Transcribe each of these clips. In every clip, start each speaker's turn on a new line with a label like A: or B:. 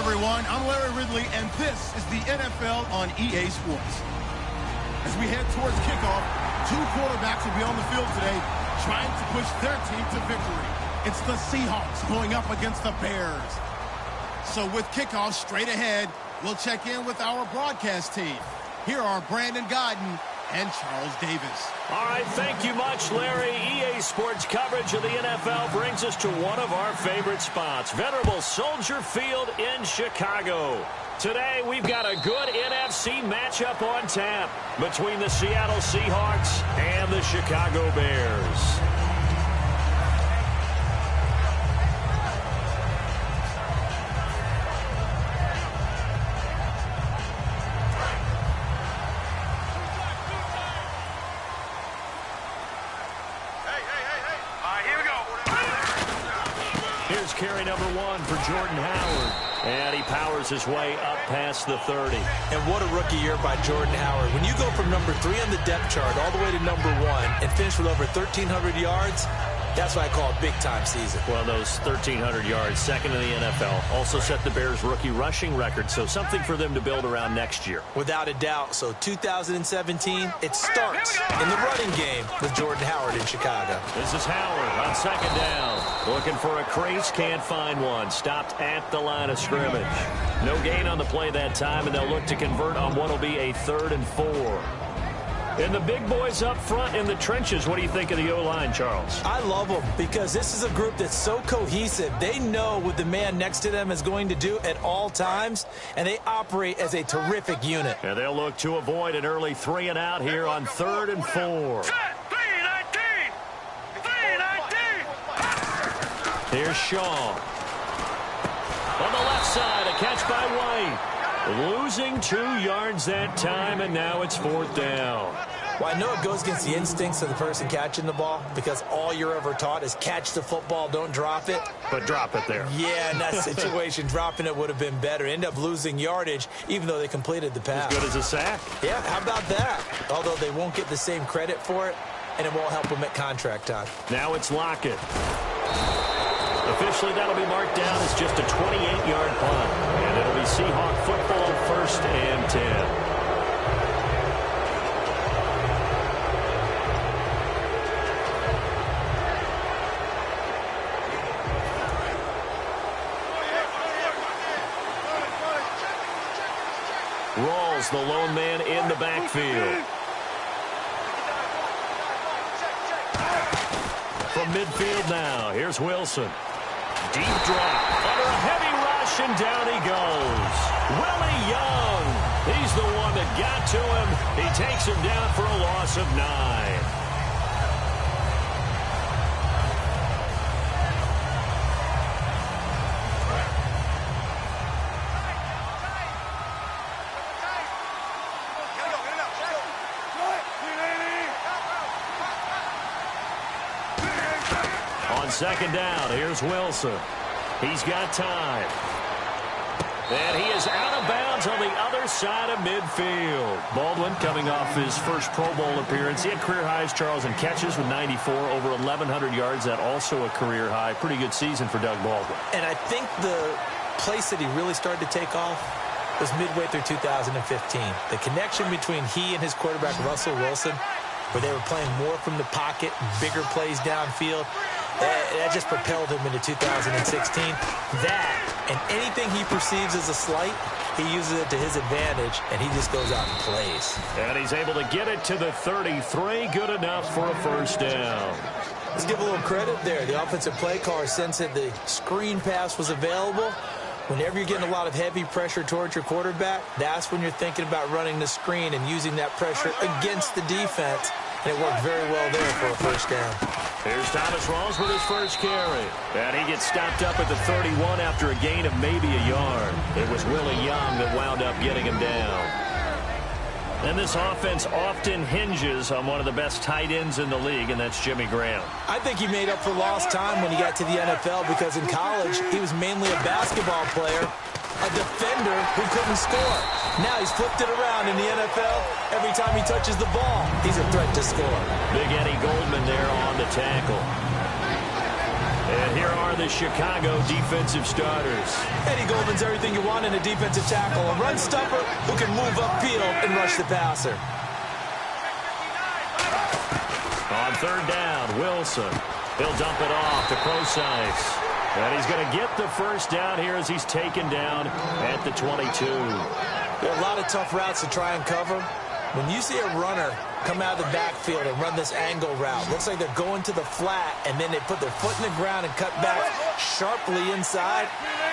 A: everyone. I'm Larry Ridley, and this is the NFL on EA Sports. As we head towards kickoff, two quarterbacks will be on the field today trying to push their team to victory. It's the Seahawks going up against the Bears. So with kickoff straight ahead, we'll check in with our broadcast team. Here are Brandon Godden and Charles Davis.
B: All right, thank you much, Larry. EA Sports coverage of the NFL brings us to one of our favorite spots, venerable Soldier Field in Chicago. Today, we've got a good NFC matchup on tap between the Seattle Seahawks and the Chicago Bears. Here's carry number 1 for Jordan Howard. And he powers his way up past the 30.
C: And what a rookie year by Jordan Howard. When you go from number 3 on the depth chart all the way to number 1 and finish with over 1,300 yards, that's what I call a big-time season.
B: Well, those 1,300 yards, second in the NFL, also set the Bears' rookie rushing record, so something for them to build around next year.
C: Without a doubt. So 2017, it starts in the running game with Jordan Howard in Chicago.
B: This is Howard on second down. Looking for a crease, can't find one. Stopped at the line of scrimmage. No gain on the play that time, and they'll look to convert on what will be a 3rd and 4. And the big boys up front in the trenches, what do you think of the O-line, Charles?
C: I love them because this is a group that's so cohesive. They know what the man next to them is going to do at all times, and they operate as a terrific unit.
B: And they'll look to avoid an early 3 and out here on 3rd and 4. Here's Shaw. On the left side, a catch by White. Losing 2 yards that time, and now it's 4th down.
C: Well, I know it goes against the instincts of the person catching the ball because all you're ever taught is catch the football, don't drop it.
B: But drop it there.
C: Yeah, in that situation, dropping it would have been better. End up losing yardage, even though they completed the pass.
B: As good as a sack.
C: Yeah, how about that? Although they won't get the same credit for it, and it won't help them at contract time.
B: Now it's Lockett. Officially, that'll be marked down as just a 28-yard punt. And it'll be Seahawk football, 1st and 10. Rawls, the lone man in the backfield. From midfield now, here's Wilson. Deep drop, under a heavy rush, and down he goes. Willie Young, he's the one that got to him. He takes him down for a loss of 9. On second down, here's Wilson. He's got time. And he is out of bounds on the other side of midfield. Baldwin coming off his first Pro Bowl appearance. He had career highs, Charles, in catches with 94, over 1,100 yards. That also a career high. Pretty good season for Doug Baldwin.
C: And I think the place that he really started to take off was midway through 2015. The connection between he and his quarterback, Russell Wilson, where they were playing more from the pocket, bigger plays downfield. That just propelled him into 2016. That, and anything he perceives as a slight, he uses it to his advantage, and he just goes out and plays.
B: And he's able to get it to the 33. Good enough for a 1st down.
C: Let's give a little credit there. The offensive play caller sensed that the screen pass was available. Whenever you're getting a lot of heavy pressure towards your quarterback, that's when you're thinking about running the screen and using that pressure against the defense. And it worked very well there for a 1st down.
B: Here's Thomas Rawls with his first carry. And he gets stopped up at the 31 after a gain of maybe a yard. It was Willie Young that wound up getting him down. And this offense often hinges on one of the best tight ends in the league, and that's Jimmy Graham.
C: I think he made up for lost time when he got to the NFL because in college, he was mainly a basketball player, a defender who couldn't score. Now he's flipped it around in the NFL. Every time he touches the ball, he's a threat to score.
B: Big Eddie Goldman there on the tackle. And here are the Chicago defensive starters.
C: Eddie Goldman's everything you want in a defensive tackle. A run stopper who can move upfield and rush the passer.
B: On third down, Wilson. He'll dump it off to Procise. And he's going to get the first down here as he's taken down at the 22.
C: There are a lot of tough routes to try and cover. When you see a runner come out of the backfield and run this angle route, looks like they're going to the flat, and then they put their foot in the ground and cut back sharply inside,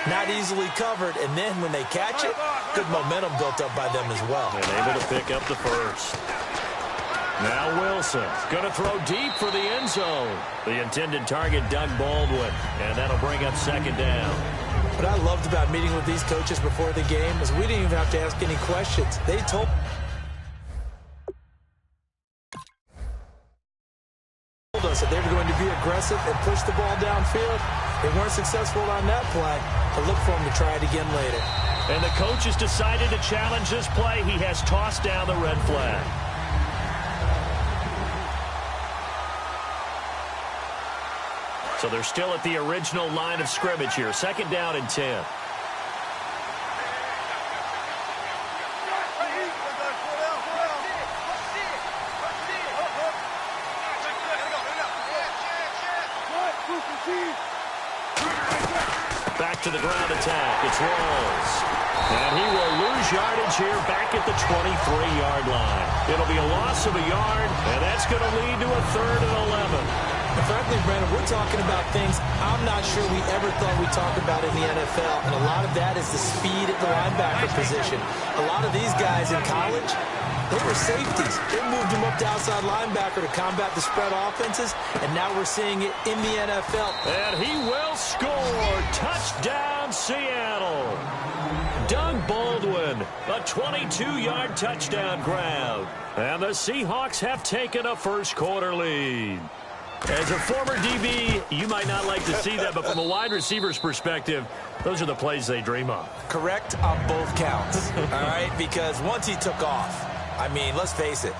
C: not easily covered, and then when they catch it, good momentum built up by them as well.
B: And able to pick up the first. Now Wilson going to throw deep for the end zone. The intended target, Doug Baldwin, and that'll bring up second down.
C: What I loved about meeting with these coaches before the game is we didn't even have to ask any questions. They told us that they were going to be aggressive and push the ball downfield. They weren't successful on that play, but look for them to try it again later.
B: And the coach has decided to challenge this play. He has tossed down the red flag. So they're still at the original line of scrimmage here. Second down and 10. Back to the ground attack. It's Rawls. And he will lose yardage here back at the 23-yard line. It'll be a loss of a yard, and that's going to lead to a 3rd and 11.
C: And frankly, Brandon, we're talking about things I'm not sure we ever thought we'd talk about in the NFL, and a lot of that is the speed at the linebacker position. A lot of these guys in college, they were safeties. They moved them up to outside linebacker to combat the spread offenses, and now we're seeing it in the NFL.
B: And he will score. Touchdown, Seattle. Doug Baldwin, a 22-yard touchdown grab. And the Seahawks have taken a first-quarter lead. As a former DB, you might not like to see that, but from a wide receiver's perspective, those are the plays they dream of.
C: Correct on both counts, all right? Because once he took off, I mean, let's face it,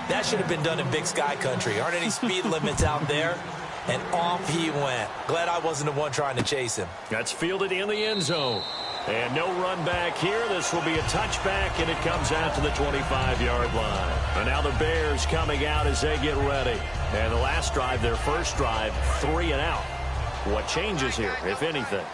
C: that should have been done in Big Sky country. Aren't any speed limits out there? And off he went. Glad I wasn't the one trying to chase him.
B: That's fielded in the end zone. And no run back here. This will be a touchback, and it comes out to the 25-yard line. And now the Bears coming out as they get ready. And the last drive, their first drive, 3 and out. What changes here, if anything?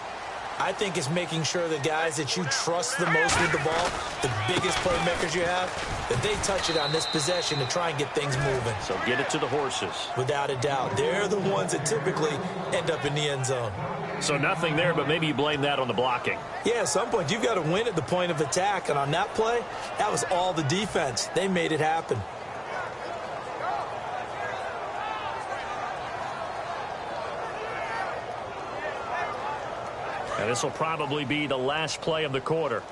C: I think it's making sure the guys that you trust the most with the ball, the biggest playmakers you have, that they touch it on this possession to try and get things moving.
B: So get it to the horses.
C: Without a doubt. They're the ones that typically end up in the end zone.
B: So nothing there, but maybe you blame that on the blocking.
C: Yeah, at some point, you've got to win at the point of attack. And on that play, that was all the defense. They made it happen.
B: And this will probably be the last play of the quarter.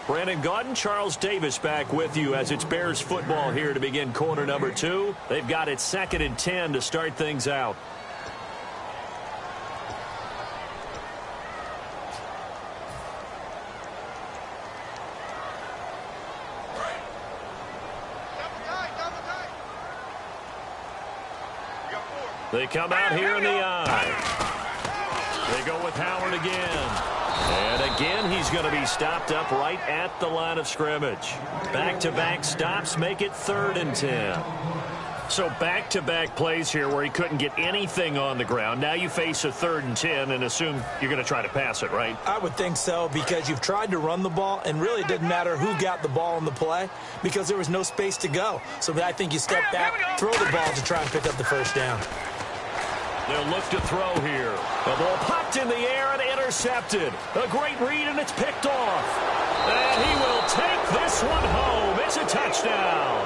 B: Brandon Gaudin, Charles Davis back with you as it's Bears football here to begin quarter number 2. They've got it 2nd and 10 to start things out. They come out here in the eye. They go with Howard again. And again, he's going to be stopped up right at the line of scrimmage. Back-to-back stops make it 3rd and 10. So back-to-back plays here where he couldn't get anything on the ground. Now you face a 3rd and 10 and assume you're going to try to pass it, right?
C: I would think so, because you've tried to run the ball, and really it didn't matter who got the ball in the play because there was no space to go. So I think you step back, throw the ball to try and pick up the first down.
B: They'll look to throw here. The ball popped in the air and intercepted. A great read, and it's picked off. And he will take this one home. It's a touchdown.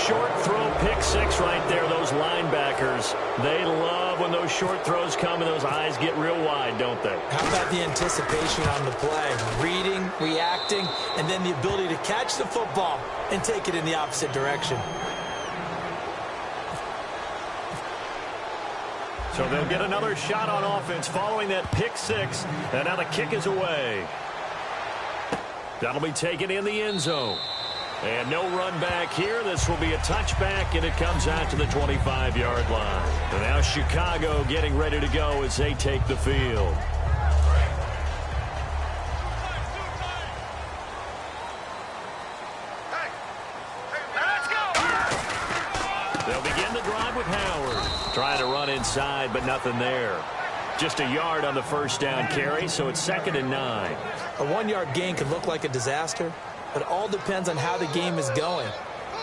B: Short throw, pick 6 right there. Those linebackers, they love when those short throws come and those eyes get real wide, don't they?
C: How about the anticipation on the play? Reading, reacting, and then the ability to catch the football and take it in the opposite direction.
B: So they'll get another shot on offense following that pick 6. And now the kick is away. That'll be taken in the end zone. And no run back here. This will be a touchback, and it comes out to the 25-yard line. And now Chicago getting ready to go as they take the field. They'll begin the drive with Howard. Trying to run inside, but nothing there. Just a yard on the first down carry, so it's 2nd and 9.
C: A 1-yard gain could look like a disaster, but it all depends on how the game is going.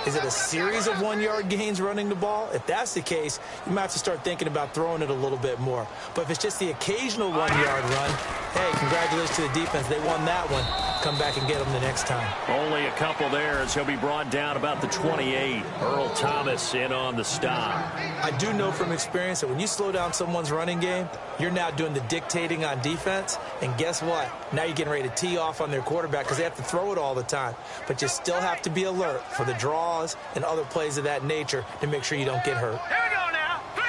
C: Is it a series of 1-yard gains running the ball? If that's the case, you might have to start thinking about throwing it a little bit more. But if it's just the occasional 1-yard run, hey, congratulations to the defense. They won that one. Come back and get them the next time.
B: Only a couple there as he'll be brought down about the 28. Earl Thomas in on the stop.
C: I do know from experience that when you slow down someone's running game, you're now doing the dictating on defense. And guess what? Now you're getting ready to tee off on their quarterback because they have to throw it all the time. But you still have to be alert for the draws and other plays of that nature to make sure you don't get hurt.
D: Here we go now. 3-19.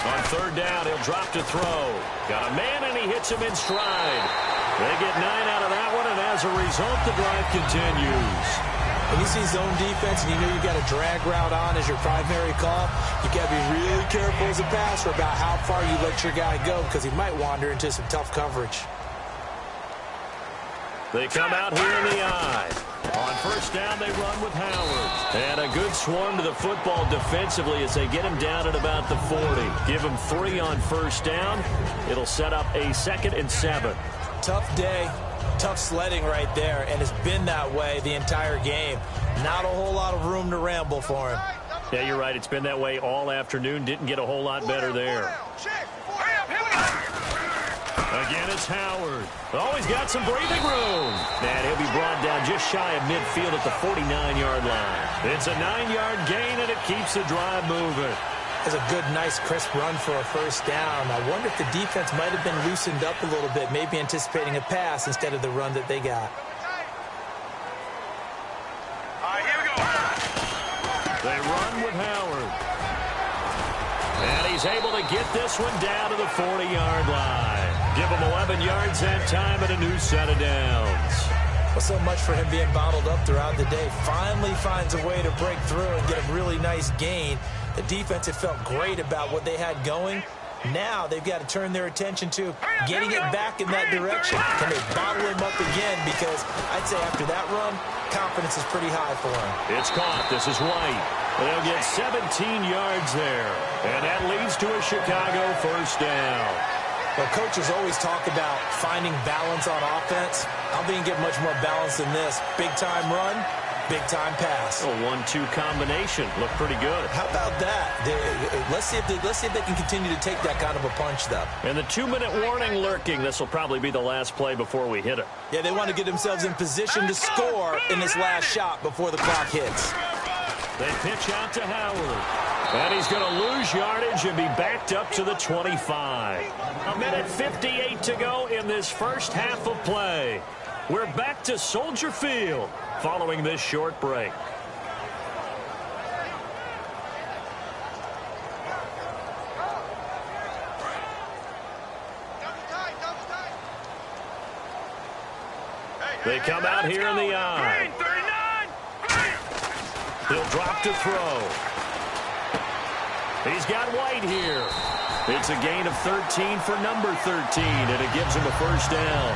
B: On 3rd down, he'll drop to throw. Got a man, and he hits him in stride. They get 9 out of that one, and as a result, the drive continues.
C: When you see zone defense and you know you got a drag route on as your primary call, you got to be really careful as a passer about how far you let your guy go because he might wander into some tough coverage.
B: They come out here in the eye. On 1st down, they run with Howard. And a good swarm to the football defensively as they get him down at about the 40. Give him 3 on 1st down. It'll set up a 2nd and 7.
C: Tough day, tough sledding right there, and it's been that way the entire game. Not a whole lot of room to ramble for him.
B: Yeah, you're right. It's been that way all afternoon. Didn't get a whole lot better there. Again, it's Howard. Oh, he's got some breathing room. And he'll be brought down just shy of midfield at the 49-yard line. It's a 9-yard gain, and it keeps the drive moving.
C: It's a good, nice, crisp run for a 1st down. I wonder if the defense might have been loosened up a little bit, maybe anticipating a pass instead of the run that they got.
D: All right, here we go.
B: They run with Howard. And he's able to get this one down to the 40-yard line. Give him 11 yards that time and a new set of downs.
C: Well, so much for him being bottled up throughout the day. Finally finds a way to break through and get a really nice gain. The defense had felt great about what they had going. Now they've got to turn their attention to getting it back in that direction. Can they bottle him up again? Because I'd say after that run, confidence is pretty high for him.
B: It's caught. This is White. They'll get 17 yards there. And that leads to a Chicago 1st down.
C: Well, coaches always talk about finding balance on offense. I don't think you get much more balance than this. Big-time run, big-time pass.
B: A 1-2 combination. Looked pretty good.
C: How about that? Let's see if they can continue to take that kind of a punch, though.
B: And the 2-minute warning lurking. This will probably be the last play before we hit it.
C: Yeah, they want to get themselves in position to score in this last shot before the clock hits.
B: They pitch out to Howard. And he's going to lose yardage and be backed up to the 25. 1:58 to go in this first half of play. We're back to Soldier Field following this short break. They come out here in the eye. He'll drop to throw. He's got White here. It's a gain of 13 for number 13, and it gives him a 1st down.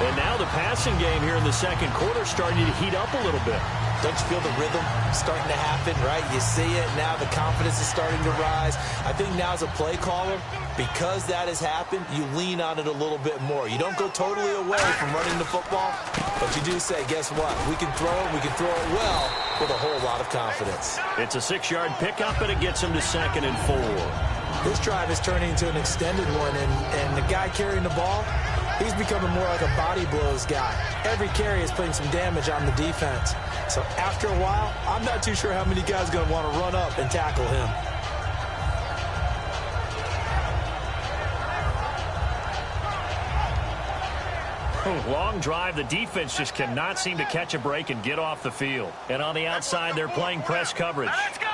B: And now the passing game here in the 2nd quarter starting to heat up a little bit.
C: Don't you feel the rhythm starting to happen, right? You see it now. The confidence is starting to rise. I think now as a play caller, because that has happened, you lean on it a little bit more. You don't go totally away from running the football, but you do say, guess what? We can throw it. We can throw it well with a whole lot of confidence.
B: It's a 6-yard pickup, and it gets him to 2nd and 4.
C: This drive is turning into an extended one, and the guy carrying the ball, he's becoming more like a body blows guy. Every carry is putting some damage on the defense. So after a while, I'm not too sure how many guys are going to want to run up and tackle him.
B: Long drive. The defense just cannot seem to catch a break and get off the field. And on the outside, they're playing press coverage.
D: Let's go.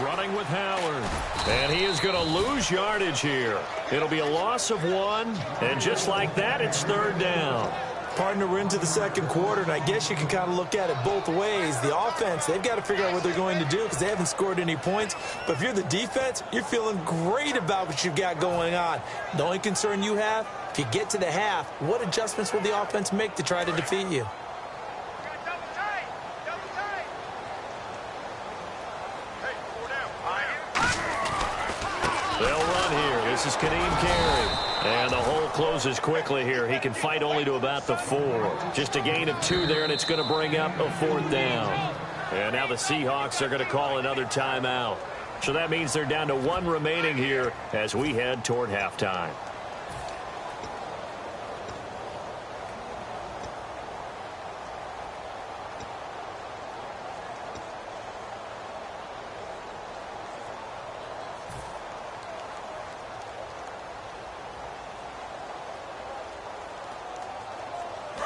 B: Running with Howard. And he is going to lose yardage here. It'll be a loss of 1. And just like that, it's 3rd down.
C: Partner, we're into the second quarter, and I guess you can kind of look at it both ways. The offense, they've got to figure out what they're going to do because they haven't scored any points. But if you're the defense, you're feeling great about what you've got going on. The only concern you have, if you get to the half, what adjustments will the offense make to try to defeat you?
B: They'll run here. This is Kadeem Carey. And the hole closes quickly here. He can fight only to about the 4. Just a gain of 2 there, and it's going to bring up a 4th down. And now the Seahawks are going to call another timeout. So that means they're down to 1 remaining here as we head toward halftime.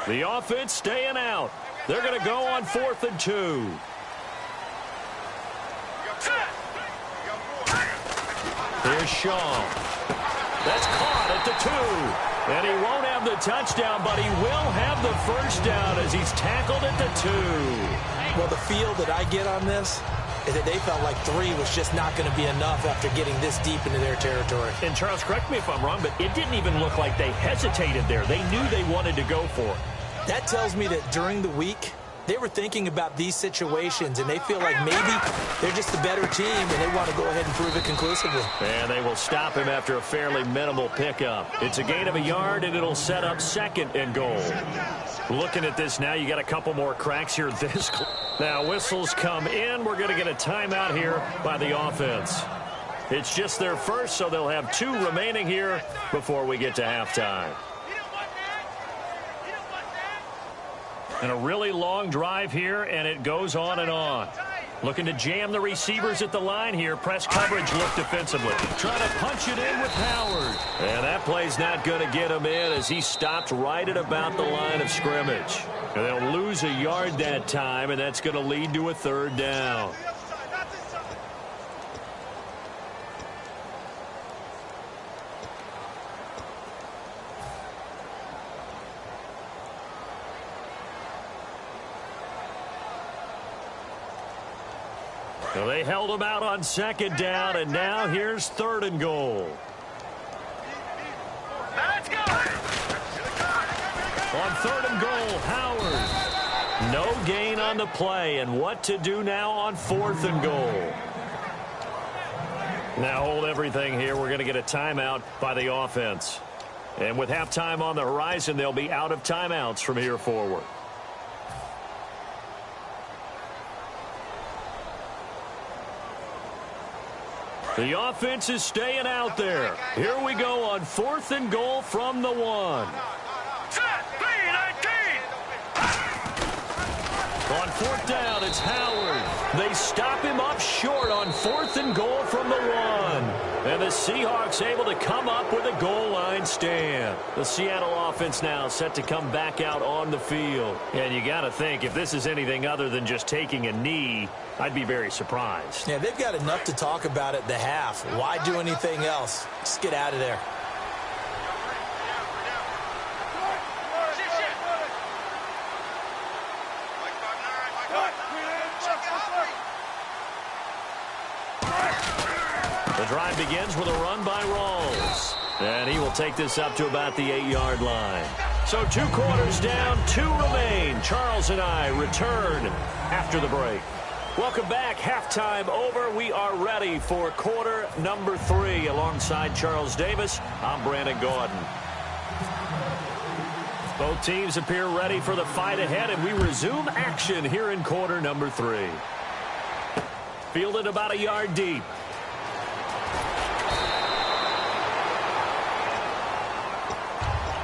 B: The offense staying out. They're going to go on 4th and 2. Here's Shaw. That's caught at the 2. And he won't have the touchdown, but he will have the first down as he's tackled at the 2.
C: Well, the feel that I get on this is that they felt like 3 was just not going to be enough after getting this deep into their territory.
B: And, Charles, correct me if I'm wrong, but it didn't even look like they hesitated there. They knew they wanted to go for it.
C: That tells me that during the week, they were thinking about these situations, and they feel like maybe they're just the better team, and they want to go ahead and prove it conclusively.
B: And they will stop him after a fairly minimal pickup. It's a gain of a yard, and it'll set up 2nd and goal. Looking at this now, you got a couple more cracks here. Now, whistles come in. We're going to get a timeout here by the offense. It's just their first, so they'll have 2 remaining here before we get to halftime. And a really long drive here, and it goes on and on. Looking to jam the receivers at the line here. Press coverage look defensively. Trying to punch it in with Howard. And that play's not going to get him in as he stopped right at about the line of scrimmage. And they'll lose a yard that time, and that's going to lead to a 3rd down. So they held him out on 2nd down, and now here's 3rd and goal.
D: Let's go.
B: On 3rd and goal, Howard. No gain on the play, and what to do now on 4th and goal. Now hold everything here. We're going to get a timeout by the offense. And with halftime on the horizon, they'll be out of timeouts from here forward. The offense is staying out there. Here we go on 4th and goal from the 1.
D: Set. 3-19.
B: On 4th down, it's Howard. They stop him up short on 4th and goal from the 1. And the Seahawks able to come up with a goal line stand. The Seattle offense now set to come back out on the field. And you got to think, if this is anything other than just taking a knee, I'd be very surprised.
C: Yeah, they've got enough to talk about at the half. Why do anything else? Just get out of there.
B: The drive begins with a run by Rawls. And he will take this up to about the 8-yard line. So 2 quarters down, 2 remain. Charles and I return after the break. Welcome back. Halftime over. We are ready for quarter number 3. Alongside Charles Davis, I'm Brandon Gordon. Both teams appear ready for the fight ahead, and we resume action here in quarter number 3. Fielded about a yard deep.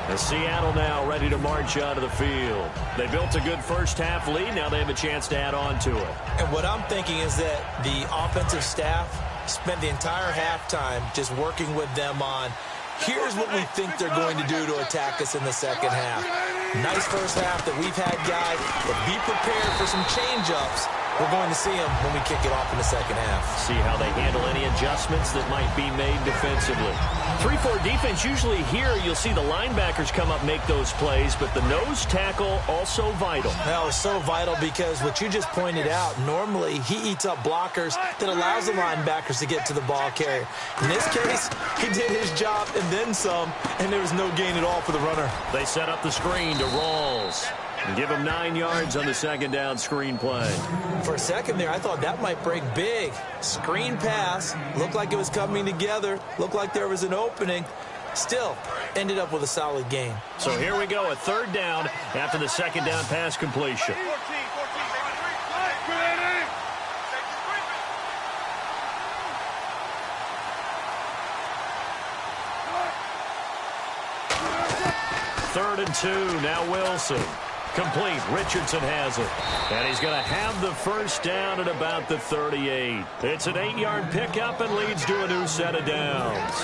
B: And Seattle now ready to march onto the field. They built a good first-half lead. Now they have a chance to add on to it.
C: And what I'm thinking is that the offensive staff spent the entire halftime just working with them on, here's what we think they're going to do to attack us in the second half. Nice first half that we've had, guys, but be prepared for some change-ups We're going to see them when we kick it off in the second half.
B: See how they handle any adjustments that might be made defensively. 3-4 defense, usually here you'll see the linebackers come up, make those plays, but the nose tackle also vital.
C: Well, it's so vital because what you just pointed out, normally he eats up blockers that allows the linebackers to get to the ball carrier. In this case, he did his job and then some, and there was no gain at all for the runner.
B: They set up the screen to Rawls. And give him 9 yards on the second down screen play.
C: For a second there, I thought that might break big. Screen pass. Looked like it was coming together. Looked like there was an opening. Still, ended up with a solid game.
B: So here we go, a third down after the second down pass completion. Third and 2, now Wilson. Complete. Richardson has it. And he's going to have the first down at about the 38. It's an 8-yard pickup and leads to a new set of downs.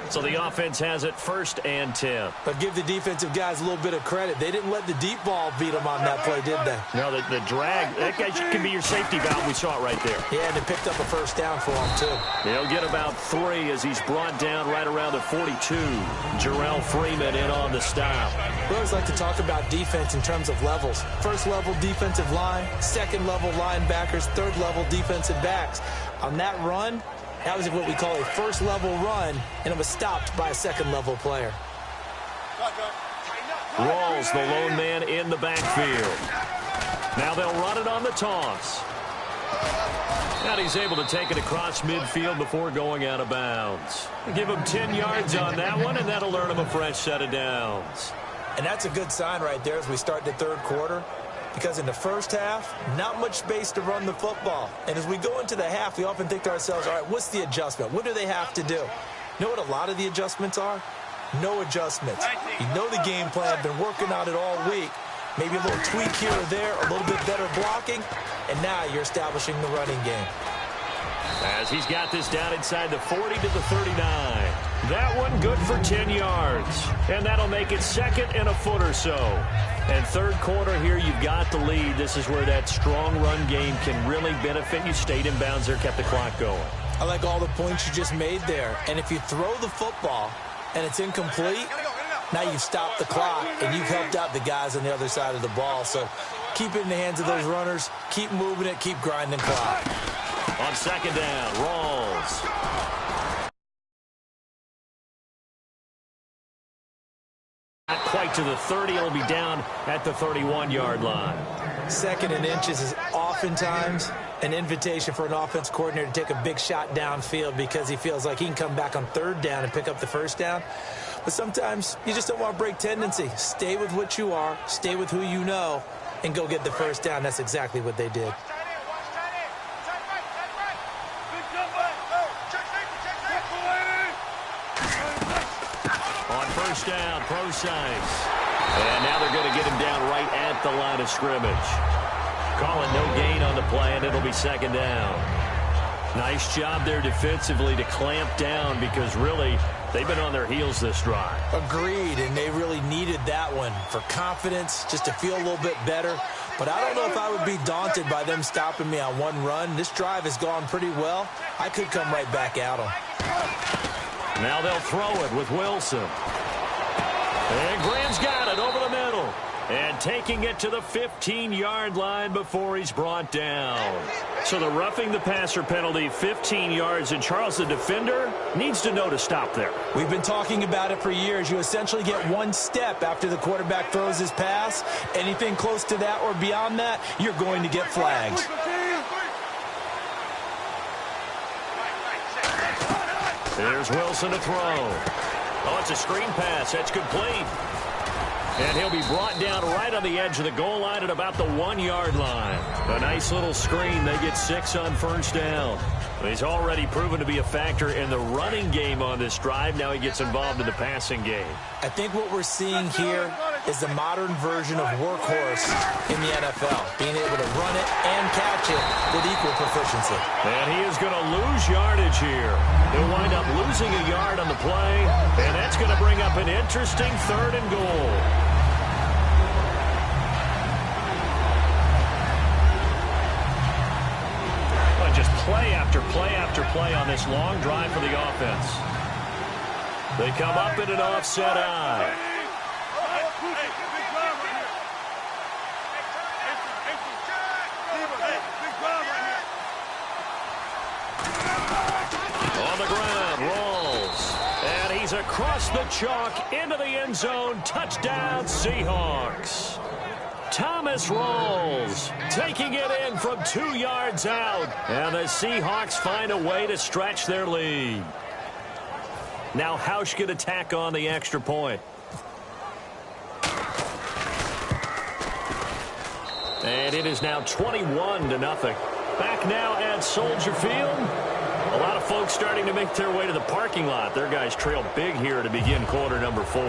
B: So the offense has it 1st and 10.
C: But give the defensive guys a little bit of credit. They didn't let the deep ball beat them on that play, did they?
B: No, the drag, that guy can be your safety valve. We saw it right there.
C: Yeah, and they picked up a first down for him, too.
B: He'll get about 3 as he's brought down right around the 42. Jarrell Freeman in on the stop.
C: We always like to talk about defense in terms of levels. First level defensive line, second level linebackers, third level defensive backs. On that run, that was what we call a first level run, and it was stopped by a second level player.
B: Rawls, the lone man in the backfield. Now they'll run it on the toss. And he's able to take it across midfield before going out of bounds. Give him 10 yards on that one, and that'll earn him a fresh set of downs.
C: And that's a good sign right there as we start the third quarter, because in the first half, not much space to run the football. And as we go into the half, we often think to ourselves, all right, what's the adjustment? What do they have to do? You know what a lot of the adjustments are? No adjustments. You know the game plan, been working on it all week. Maybe a little tweak here or there, a little bit better blocking, and now you're establishing the running game.
B: As he's got this down inside the 40 to the 39. That one good for 10 yards. And that'll make it 2nd and a foot or so. And third quarter here, you've got the lead. This is where that strong run game can really benefit you. Stayed in bounds there, kept the clock going.
C: I like all the points you just made there. And if you throw the football and it's incomplete, now you've stopped the clock and you've helped out the guys on the other side of the ball. So keep it in the hands of those runners. Keep moving it. Keep grinding clock.
B: On second down, Rawls. Not quite to the 30. It'll be down at the 31-yard line.
C: 2nd and inches is oftentimes an invitation for an offense coordinator to take a big shot downfield because he feels like he can come back on third down and pick up the first down. But sometimes you just don't want to break tendency. Stay with what you are, stay with who you know, and go get the first down. That's exactly what they did.
B: On first down, Procise. And now they're going to get him down right at the line of scrimmage. Calling no gain on the play, and it'll be second down. Nice job there defensively to clamp down because really they've been on their heels this drive.
C: Agreed, and they really needed that one for confidence, just to feel a little bit better. But I don't know if I would be daunted by them stopping me on one run. This drive has gone pretty well. I could come right back at them.
B: Now they'll throw it with Wilson. And Graham's got it over the middle. And taking it to the 15-yard line before he's brought down. So the roughing the passer penalty, 15 yards. And Charles, the defender, needs to know to stop there.
C: We've been talking about it for years. You essentially get one step after the quarterback throws his pass. Anything close to that or beyond that, you're going to get flags.
B: There's Wilson to throw. Oh, it's a screen pass. That's complete. And he'll be brought down right on the edge of the goal line at about the 1-yard line. A nice little screen. They get 6 on first down. He's already proven to be a factor in the running game on this drive. Now he gets involved in the passing game.
C: I think what we're seeing here is the modern version of workhorse in the NFL, being able to run it and catch it with equal proficiency.
B: And he is going to lose yardage here. He'll wind up losing a yard on the play, and that's going to bring up an interesting 3rd and goal. play after play after play on this long drive for the offense. They come up in an offset eye. On the ground, rolls. And he's across the chalk into the end zone. Touchdown, Seahawks. Thomas rolls, taking it in from 2 yards out. And the Seahawks find a way to stretch their lead. Now Hausch can attack on the extra point. And it is now 21-0. Back now at Soldier Field. A lot of folks starting to make their way to the parking lot. Their guys trail big here to begin quarter number 4.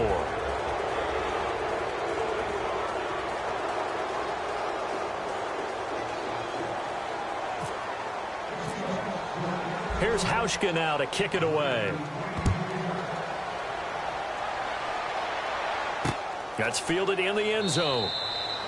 B: Here's Hauschka now to kick it away. That's fielded in the end zone.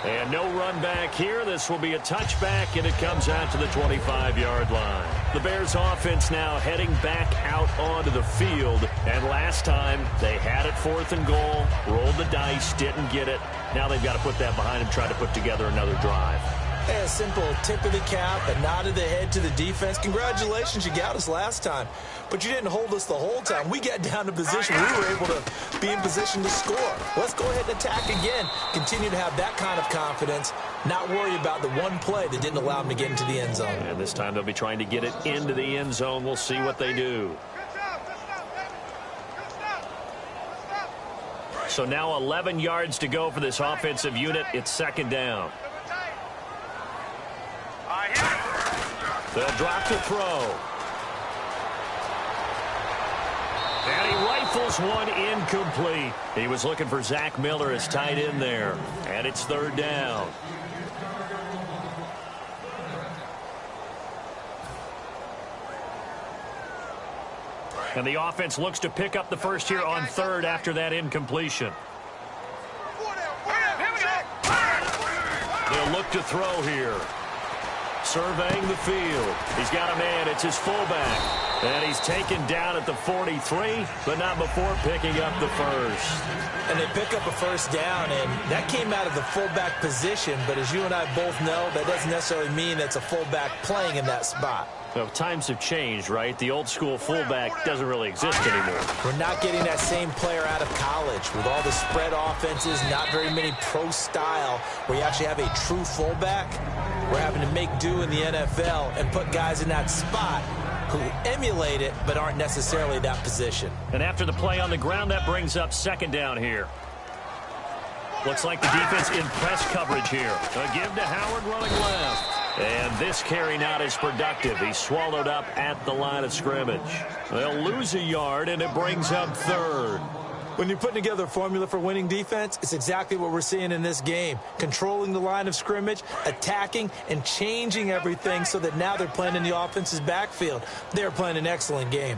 B: And no run back here. This will be a touchback, and it comes out to the 25-yard line. The Bears offense now heading back out onto the field. And last time, they had it 4th and goal, rolled the dice, didn't get it. Now they've got to put that behind them, try to put together another drive.
C: Hey, a simple tip of the cap, a nod of the head to the defense. Congratulations, you got us last time. But you didn't hold us the whole time. We got down to position. We were able to be in position to score. Let's go ahead and attack again. Continue to have that kind of confidence. Not worry about the one play that didn't allow them to get into the end zone.
B: And this time they'll be trying to get it into the end zone. We'll see what they do. So now 11 yards to go for this offensive unit. It's 2nd down. They'll drop to throw. And he rifles one incomplete. He was looking for Zach Miller as tight end there. And it's 3rd down. And the offense looks to pick up the first here on 3rd after that incompletion. They'll look to throw here. Surveying the field. He's got a man. It's his fullback. And he's taken down at the 43, but not before picking up the first.
C: And they pick up a first down, and that came out of the fullback position. But as you and I both know, that doesn't necessarily mean that's a fullback playing in that spot.
B: Well, times have changed, right? The old school fullback doesn't really exist anymore.
C: We're not getting that same player out of college. With all the spread offenses, not very many pro style, where you actually have a true fullback. We're having to make do in the NFL and put guys in that spot who emulate it but aren't necessarily that position.
B: And after the play on the ground, that brings up 2nd down here. Looks like the defense in press coverage here. A give to Howard running left. And this carry not as productive. He's swallowed up at the line of scrimmage. They'll lose a yard, and it brings up 3rd.
C: When you're putting together a formula for winning defense, it's exactly what we're seeing in this game. Controlling the line of scrimmage, attacking, and changing everything so that now they're playing in the offense's backfield. They're playing an excellent game.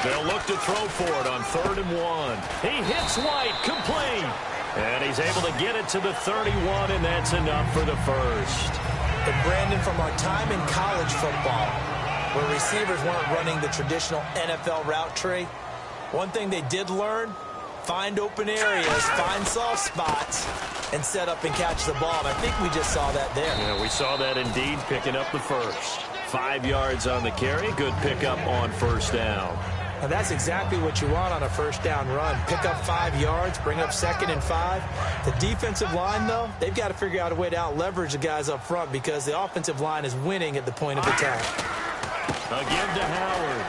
B: They'll look to throw for it on 3rd and 1. He hits White, complete. And he's able to get it to the 31, and that's enough for the first.
C: And Brandon, from our time in college football, where receivers weren't running the traditional NFL route tree, one thing they did learn, find open areas, find soft spots, and set up and catch the ball. And I think we just saw that there.
B: Yeah, we saw that indeed, picking up the first. 5 yards on the carry, good pickup on 1st down.
C: And that's exactly what you want on a 1st down run. Pick up 5 yards, bring up 2nd and 5. The defensive line, though, they've got to figure out a way to out-leverage the guys up front because the offensive line is winning at the point of attack.
B: A give to Howard.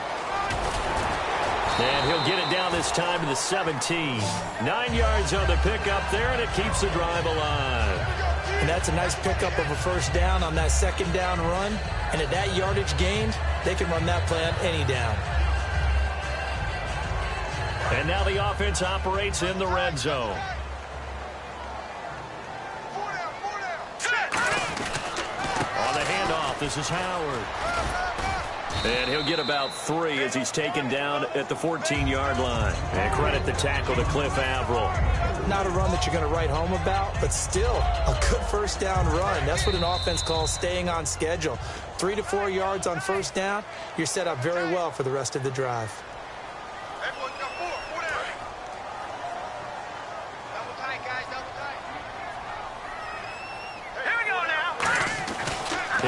B: And he'll get it down this time to the 17. 9 yards on the pickup there, and it keeps the drive alive.
C: And that's a nice pickup of a 1st down on that 2nd down run. And at that yardage gained, they can run that play on any down.
B: And now the offense operates in the red zone. On the handoff, this is Howard. And he'll get about 3 as he's taken down at the 14-yard line. And credit the tackle to Cliff Averill.
C: Not a run that you're going to write home about, but still a good first down run. That's what an offense calls staying on schedule. 3 to 4 yards on first down, you're set up very well for the rest of the drive.
D: Everyone's got 4 down. Double tight, guys, double tight. Here we go now.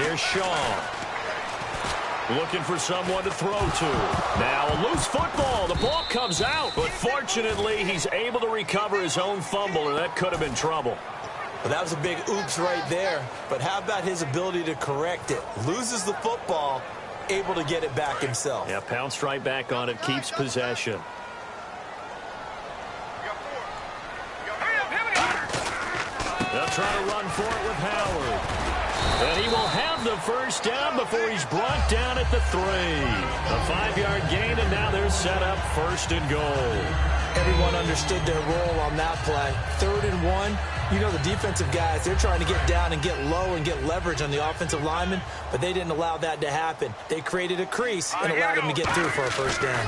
B: Here's Shaw. Looking for someone to throw to. Now a loose football. The ball comes out, but fortunately he's able to recover his own fumble, or that could have been trouble.
C: Well, that was a big oops right there, but how about his ability to correct it? Loses the football, able to get it back himself.
B: Yeah, pounced right back on it, keeps possession. They'll try to run for it with Howard. And he will have the first down before he's brought down at the 3. A 5-yard gain, and now they're set up 1st and goal.
C: Everyone understood their role on that play. 3rd and 1. You know the defensive guys, they're trying to get down and get low and get leverage on the offensive lineman, but they didn't allow that to happen. They created a crease and allowed him to get through for a first down.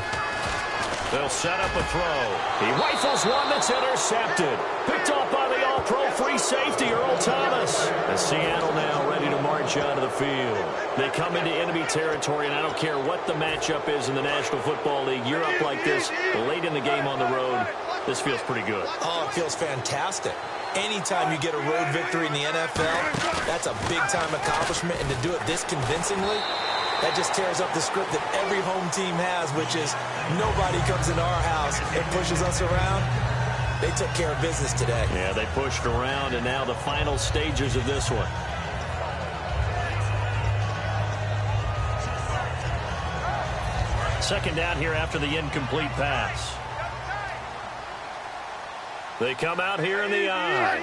B: They'll set up a throw. He rifles one that's intercepted. Picked off by the all-pro free safety, Earl Thomas. And Seattle now ready to march out of the field. They come into enemy territory, and I don't care what the matchup is in the National Football League. You're up like this late in the game on the road. This feels pretty good.
C: Oh, it feels fantastic. Anytime you get a road victory in the NFL, that's a big-time accomplishment, and to do it this convincingly, that just tears up the script that every home team has, which is nobody comes into our house and pushes us around. They took care of business today.
B: Yeah, they pushed around, and now the final stages of this one. Second down here after the incomplete pass. They come out here in the eye.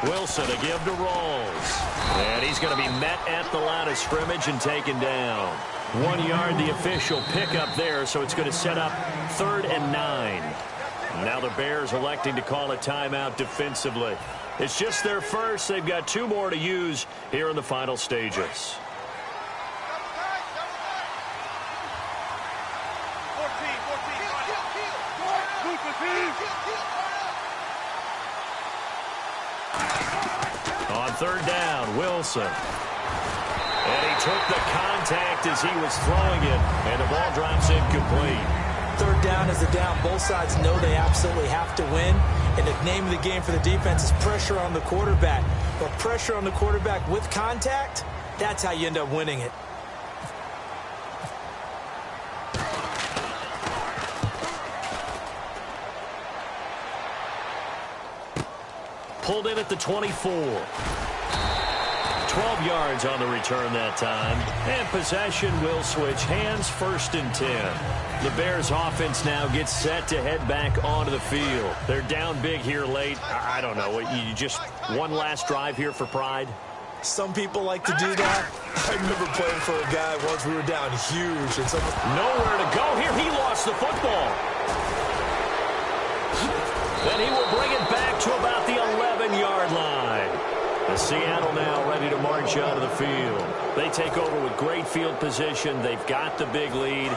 B: Wilson to give to Rolls. And he's going to be met at the line of scrimmage and taken down. 1 yard, the official pickup there, so it's going to set up 3rd and 9. Now the Bears electing to call a timeout defensively. It's just their first. They've got 2 more to use here in the final stages. On 3rd down, Wilson. And he took the contact as he was throwing it, and the ball drops incomplete.
C: 3rd down is a down. Both sides know they absolutely have to win, and the name of the game for the defense is pressure on the quarterback. But pressure on the quarterback with contact, that's how you end up winning it.
B: Pulled in at the 24. 12 yards on the return that time. And possession will switch hands, 1st and 10. The Bears offense now gets set to head back onto the field. They're down big here late. I don't know. You just one last drive here for pride?
C: Some people like to do that. I remember playing for a guy once we were down huge. And
B: nowhere to go here. He lost the football. Then he will bring it back to about the 11-yard line. The Seattle now ready to march out of the field. They take over with great field position. They've got the big lead.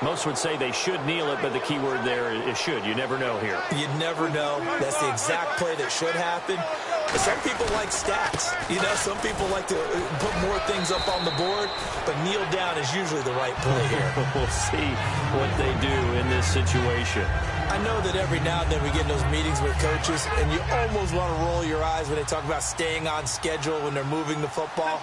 B: Most would say they should kneel it, but the key word there is should. You never know here.
C: You never know. That's the exact play that should happen. But some people like stats. You know, some people like to put more things up on the board, but kneel down is usually the right play here.
B: We'll see what they do in this situation.
C: I know that every now and then we get in those meetings with coaches, and you almost want to roll your eyes when they talk about staying on schedule when they're moving the football.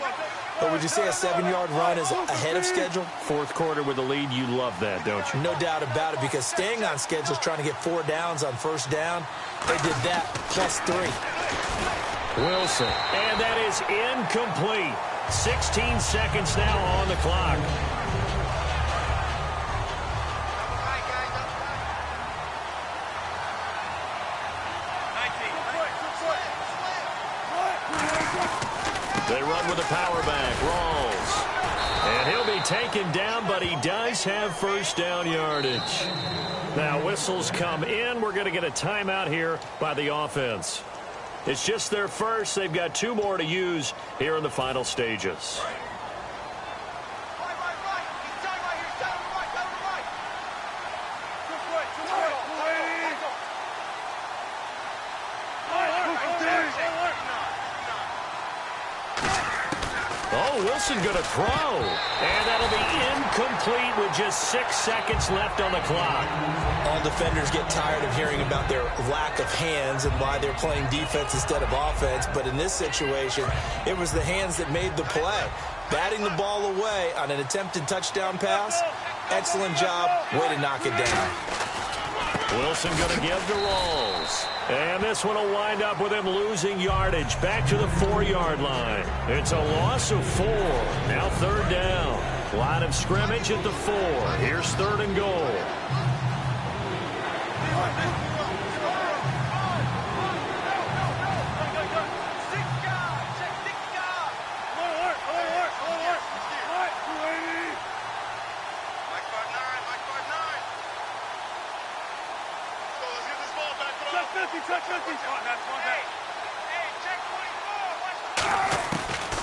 C: But would you say a 7-yard run is ahead of schedule?
B: 4th quarter with the lead, you love that, don't you?
C: No doubt about it, because staying on schedule is trying to get 4 downs on first down. They did that, +3.
B: Wilson, and that is incomplete. 16 seconds now on the clock. They run with a power back. Rolls. And he'll be taken down, but he does have first down yardage. Now whistles come in. We're going to get a timeout here by the offense. It's just their first. They've got 2 more to use here in the final stages. Oh, Wilson going to throw. And that'll be incomplete with just 6 seconds left on the clock.
C: All defenders get tired of hearing about their lack of hands and why they're playing defense instead of offense. But in this situation, it was the hands that made the play. Batting the ball away on an attempted touchdown pass. Excellent job. Way to knock it down.
B: Wilson going to give the rolls. And this one will wind up with him losing yardage back to the 4-yard line. It's a loss of 4. Now 3rd down. Line of scrimmage at the 4. Here's 3rd and goal.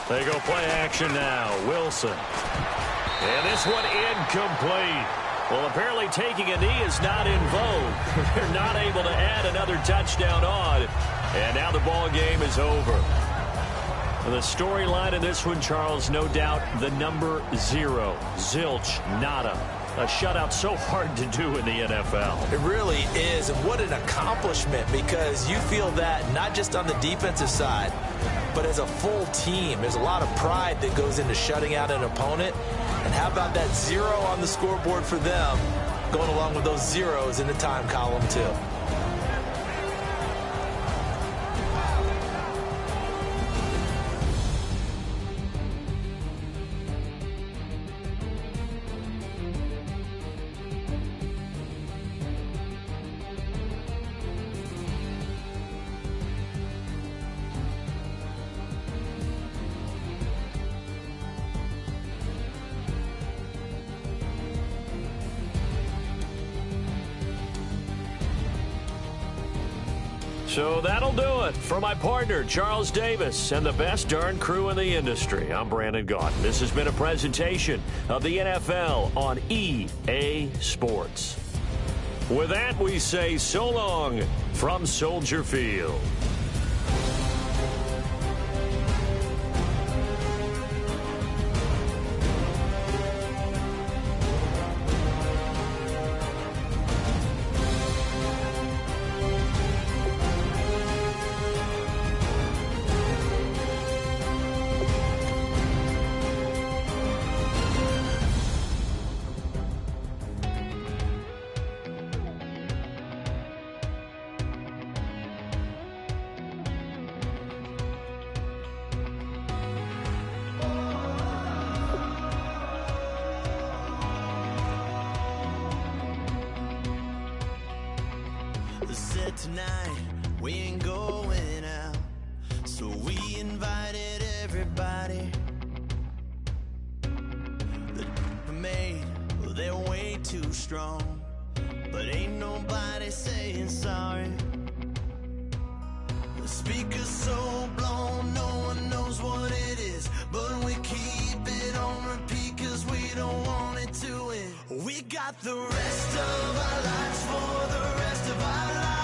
B: They go play action now. Wilson. And this one incomplete. Well, apparently taking a knee is not in vogue. They're not able to add another touchdown on. And now the ball game is over. And the storyline in this one, Charles, no doubt the number 0. Zilch, nada. A shutout so hard to do in the NFL.
C: It really is, and what an accomplishment, because you feel that not just on the defensive side, but as a full team. There's a lot of pride that goes into shutting out an opponent. And how about that 0 on the scoreboard for them, going along with those zeros in the time column too.
B: So that'll do it. For my partner, Charles Davis, and the best darn crew in the industry, I'm Brandon Gaudin. This has been a presentation of the NFL on EA Sports. With that, we say so long from Soldier Field.
E: Tonight we ain't going out, so we invited everybody. The made, well, they're way too strong, but ain't nobody saying sorry. The speaker's so blown, no one knows what it is, but we keep it on repeat 'cause we don't want it to end. We got the rest of our lives for the rest of our lives.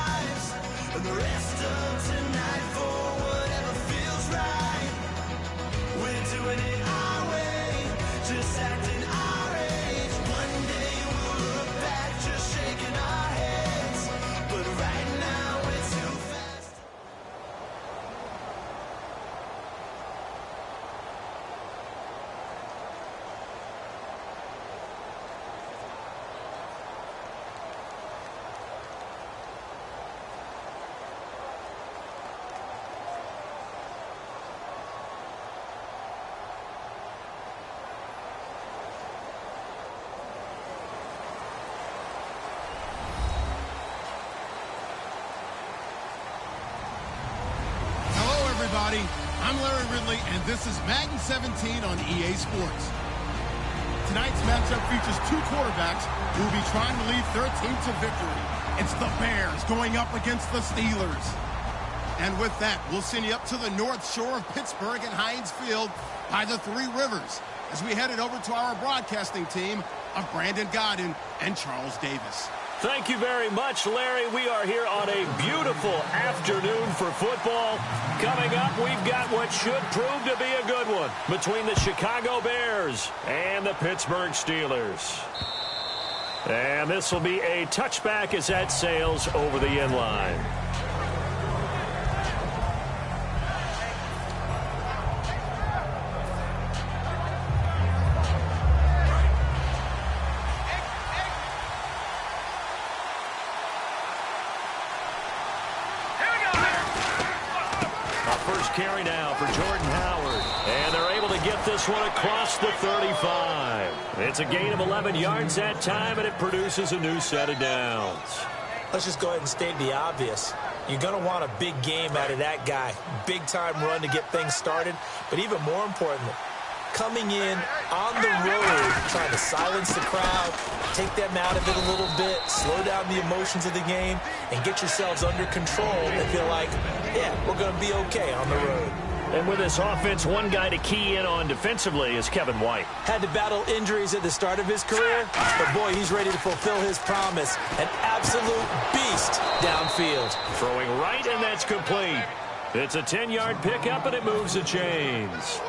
E: And the rest of tonight for whatever feels right. We're doing it our way, just acting our age. One day we'll look back just shaking our heads, but right now we're too fast.
A: I'm Larry Ridley, and this is Madden 17 on EA Sports. Tonight's matchup features 2 quarterbacks who will be trying to lead their team to victory. It's the Bears going up against the Steelers. And with that, we'll send you up to the north shore of Pittsburgh and Heinz Field by the Three Rivers as we headed over to our broadcasting team of Brandon Godden and Charles Davis.
B: Thank you very much, Larry. We are here on a beautiful afternoon for football. Coming up, we've got what should prove to be a good one between the Chicago Bears and the Pittsburgh Steelers. And this will be a touchback as that sails over the end line. Carry now for Jordan Howard. And they're able to get this one across the 35. It's a gain of 11 yards that time, and it produces a new set of downs.
C: Let's just go ahead and state the obvious. You're going to want a big game out of that guy. Big-time run to get things started. But even more importantly, coming in on the road, trying to silence the crowd, take them out of it a little bit, slow down the emotions of the game, and get yourselves under control and feel like, yeah, we're going to be okay on the road.
B: And with this offense, one guy to key in on defensively is Kevin White.
C: Had to battle injuries at the start of his career, but boy, he's ready to fulfill his promise. An absolute beast downfield.
B: Throwing right, and that's complete. It's a 10-yard pickup, and it moves the chains.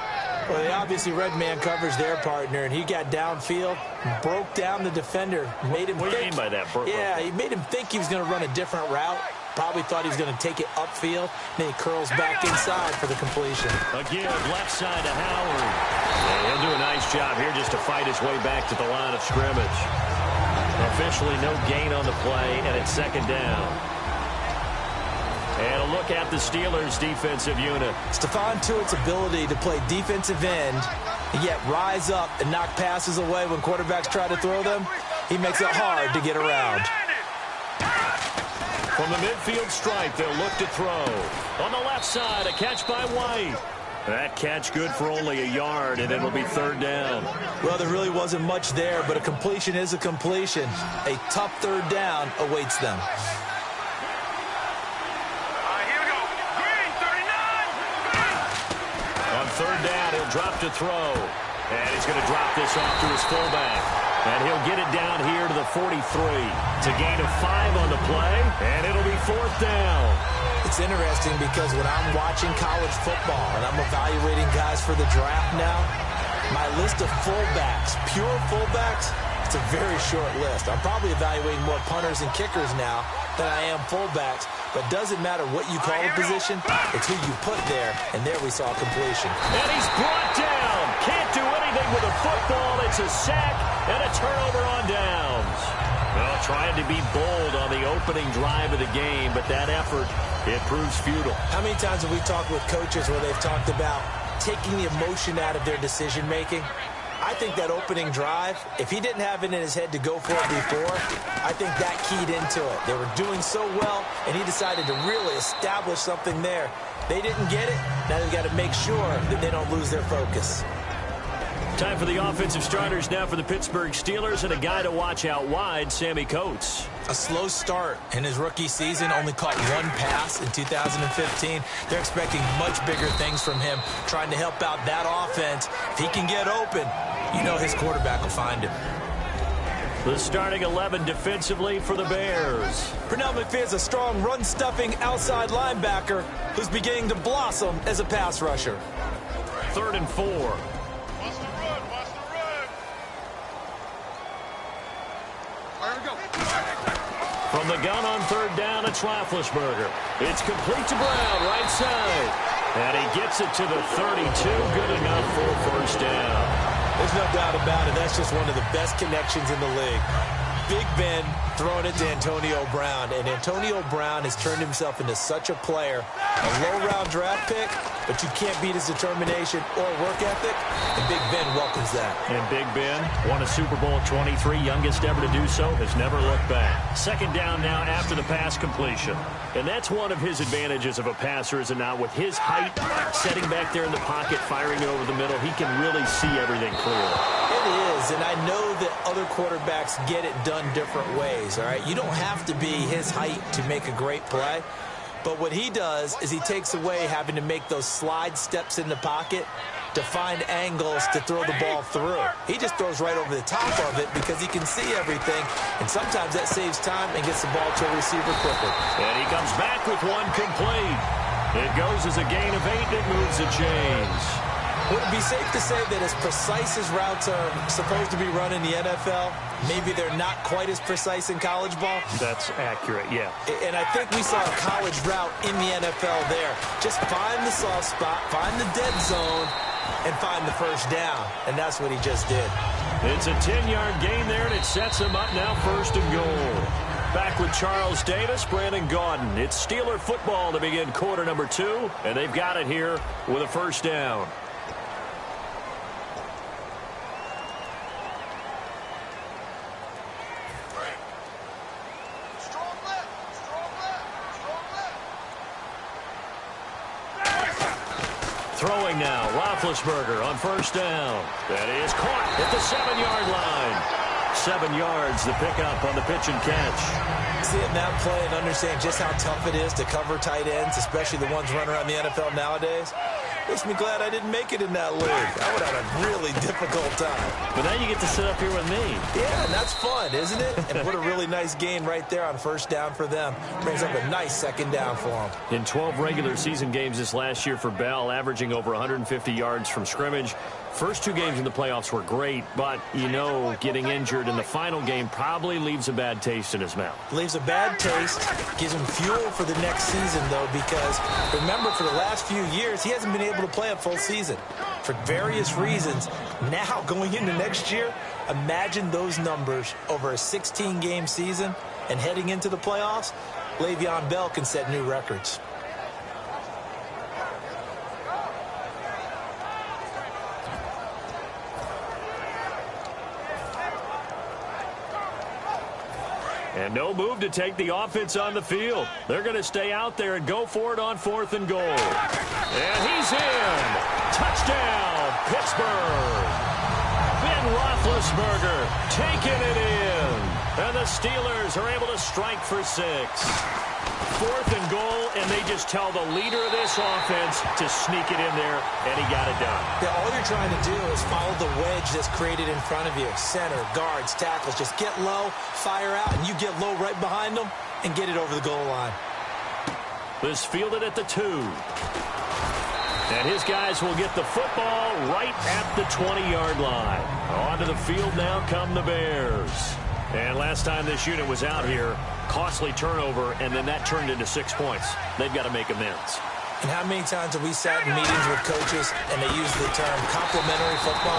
C: Well, they obviously red man coverage their partner, and he got downfield, broke down the defender, made him
B: What do you mean by that, Burt?
C: Yeah, he made him think he was going to run a different route. Probably thought he was going to take it upfield. Then he curls back inside for the completion.
B: Again, left side to Howard. And he'll do a nice job here just to fight his way back to the line of scrimmage. Officially no gain on the play, and it's second down. And a look at the Steelers' defensive unit.
C: Stephon Tuitt's ability to play defensive end and yet rise up and knock passes away when quarterbacks try to throw them, he makes it hard to get around.
B: From the midfield stripe, they'll look to throw. On the left side, a catch by White. That catch good for only a yard, and it'll be third down.
C: Well, there really wasn't much there, but a completion is a completion. A tough third down awaits them.
D: Here we go. Green, 39.
B: On third down, he'll drop to throw. And he's going to drop this off to his fullback. And he'll get it down here to the 43. It's a gain of 5 on the play, and it'll be fourth down.
C: It's interesting because when I'm watching college football and I'm evaluating guys for the draft now, my list of fullbacks, pure fullbacks, it's a very short list. I'm probably evaluating more punters and kickers now than I am fullbacks, but doesn't matter what you call a position, it's who you put there, and there we saw completion.
B: And he's brought down. Can't do anything with a football. It's a sack and a turnover on downs. Well, trying to be bold on the opening drive of the game, but that effort, it proves futile.
C: How many times have we talked with coaches where they've talked about taking the emotion out of their decision-making? I think that opening drive, if he didn't have it in his head to go for it before, I think that keyed into it. They were doing so well, and he decided to really establish something there. They didn't get it. Now they've got to make sure that they don't lose their focus.
B: Time for the offensive starters now for the Pittsburgh Steelers, and a guy to watch out wide, Sammy Coates.
C: A slow start in his rookie season, only caught one pass in 2015. They're expecting much bigger things from him, trying to help out that offense. If he can get open, you know his quarterback will find him.
B: The starting 11 defensively for the Bears.
C: Pernell McPhee's a strong run-stuffing outside linebacker who's beginning to blossom as a pass rusher.
B: 3rd and 4. From the gun on third down, it's Roethlisberger. It's complete to Brown, right side. And he gets it to the 32. Good enough for a first down.
C: There's no doubt about it. That's just one of the best connections in the league. Big Ben throwing it to Antonio Brown. And Antonio Brown has turned himself into such a player. A low-round draft pick, but you can't beat his determination or work ethic. And Big Ben welcomes that.
B: And Big Ben won a Super Bowl at 23, youngest ever to do so, has never looked back. Second down now after the pass completion. And that's one of his advantages of a passer, is it not? With his height, setting back there in the pocket, firing it over the middle, he can really see everything clearly.
C: It is, and I know that other quarterbacks get it done different ways, all right? You don't have to be his height to make a great play. But what he does is he takes away having to make those slide steps in the pocket to find angles to throw the ball through. He just throws right over the top of it because he can see everything, and sometimes that saves time and gets the ball to a receiver quicker.
B: And he comes back with one complete. It goes as a gain of 8, and it moves the chains.
C: Would it be safe to say that as precise as routes are supposed to be run in the NFL, maybe they're not quite as precise in college ball?
B: That's accurate, yeah.
C: And I think we saw a college route in the NFL there. Just find the soft spot, find the dead zone, and find the first down. And that's what he just did.
B: It's a 10-yard gain there, and it sets him up now 1st and goal. Back with Charles Davis, Brandon Gaudin. It's Steeler football to begin quarter number 2, and they've got it here with a first down. Throwing now, Roethlisberger on first down. That is caught at the 7-yard line. 7 yards, the pickup on the pitch and catch.
C: Seeing that play and understand just how tough it is to cover tight ends, especially the ones running around the NFL nowadays, makes me glad I didn't make it in that league. I would have had a really difficult time.
B: But now you get to sit up here with me.
C: Yeah, and that's fun, isn't it? And what a really nice gain right there on first down for them. Brings up a nice second down for them.
B: In 12 regular season games this last year for Bell, averaging over 150 yards from scrimmage. First 2 games in the playoffs were great, but, you know, getting injured in the final game probably leaves a bad taste in his mouth.
C: Leaves a bad taste, gives him fuel for the next season, though, because remember, for the last few years, he hasn't been able to play a full season for various reasons. Now, going into next year, imagine those numbers over a 16-game season and heading into the playoffs. Le'Veon Bell can set new records.
B: And no move to take the offense on the field. They're going to stay out there and go for it on 4th and goal. And he's in. Touchdown, Pittsburgh. Ben Roethlisberger taking it in. And the Steelers are able to strike for 6. 4th and goal, and they just tell the leader of this offense to sneak it in there, and he got it done.
C: Yeah, all you're trying to do is follow the wedge that's created in front of you. Center, guards, tackles, just get low, fire out, and you get low right behind them and get it over the goal line.
B: This fielded at the 2. And his guys will get the football right at the 20-yard line. Onto the field now come the Bears. And last time this unit was out here, costly turnover, and then that turned into 6 points. They've got to make amends.
C: And how many times have we sat in meetings with coaches and they use the term complementary football?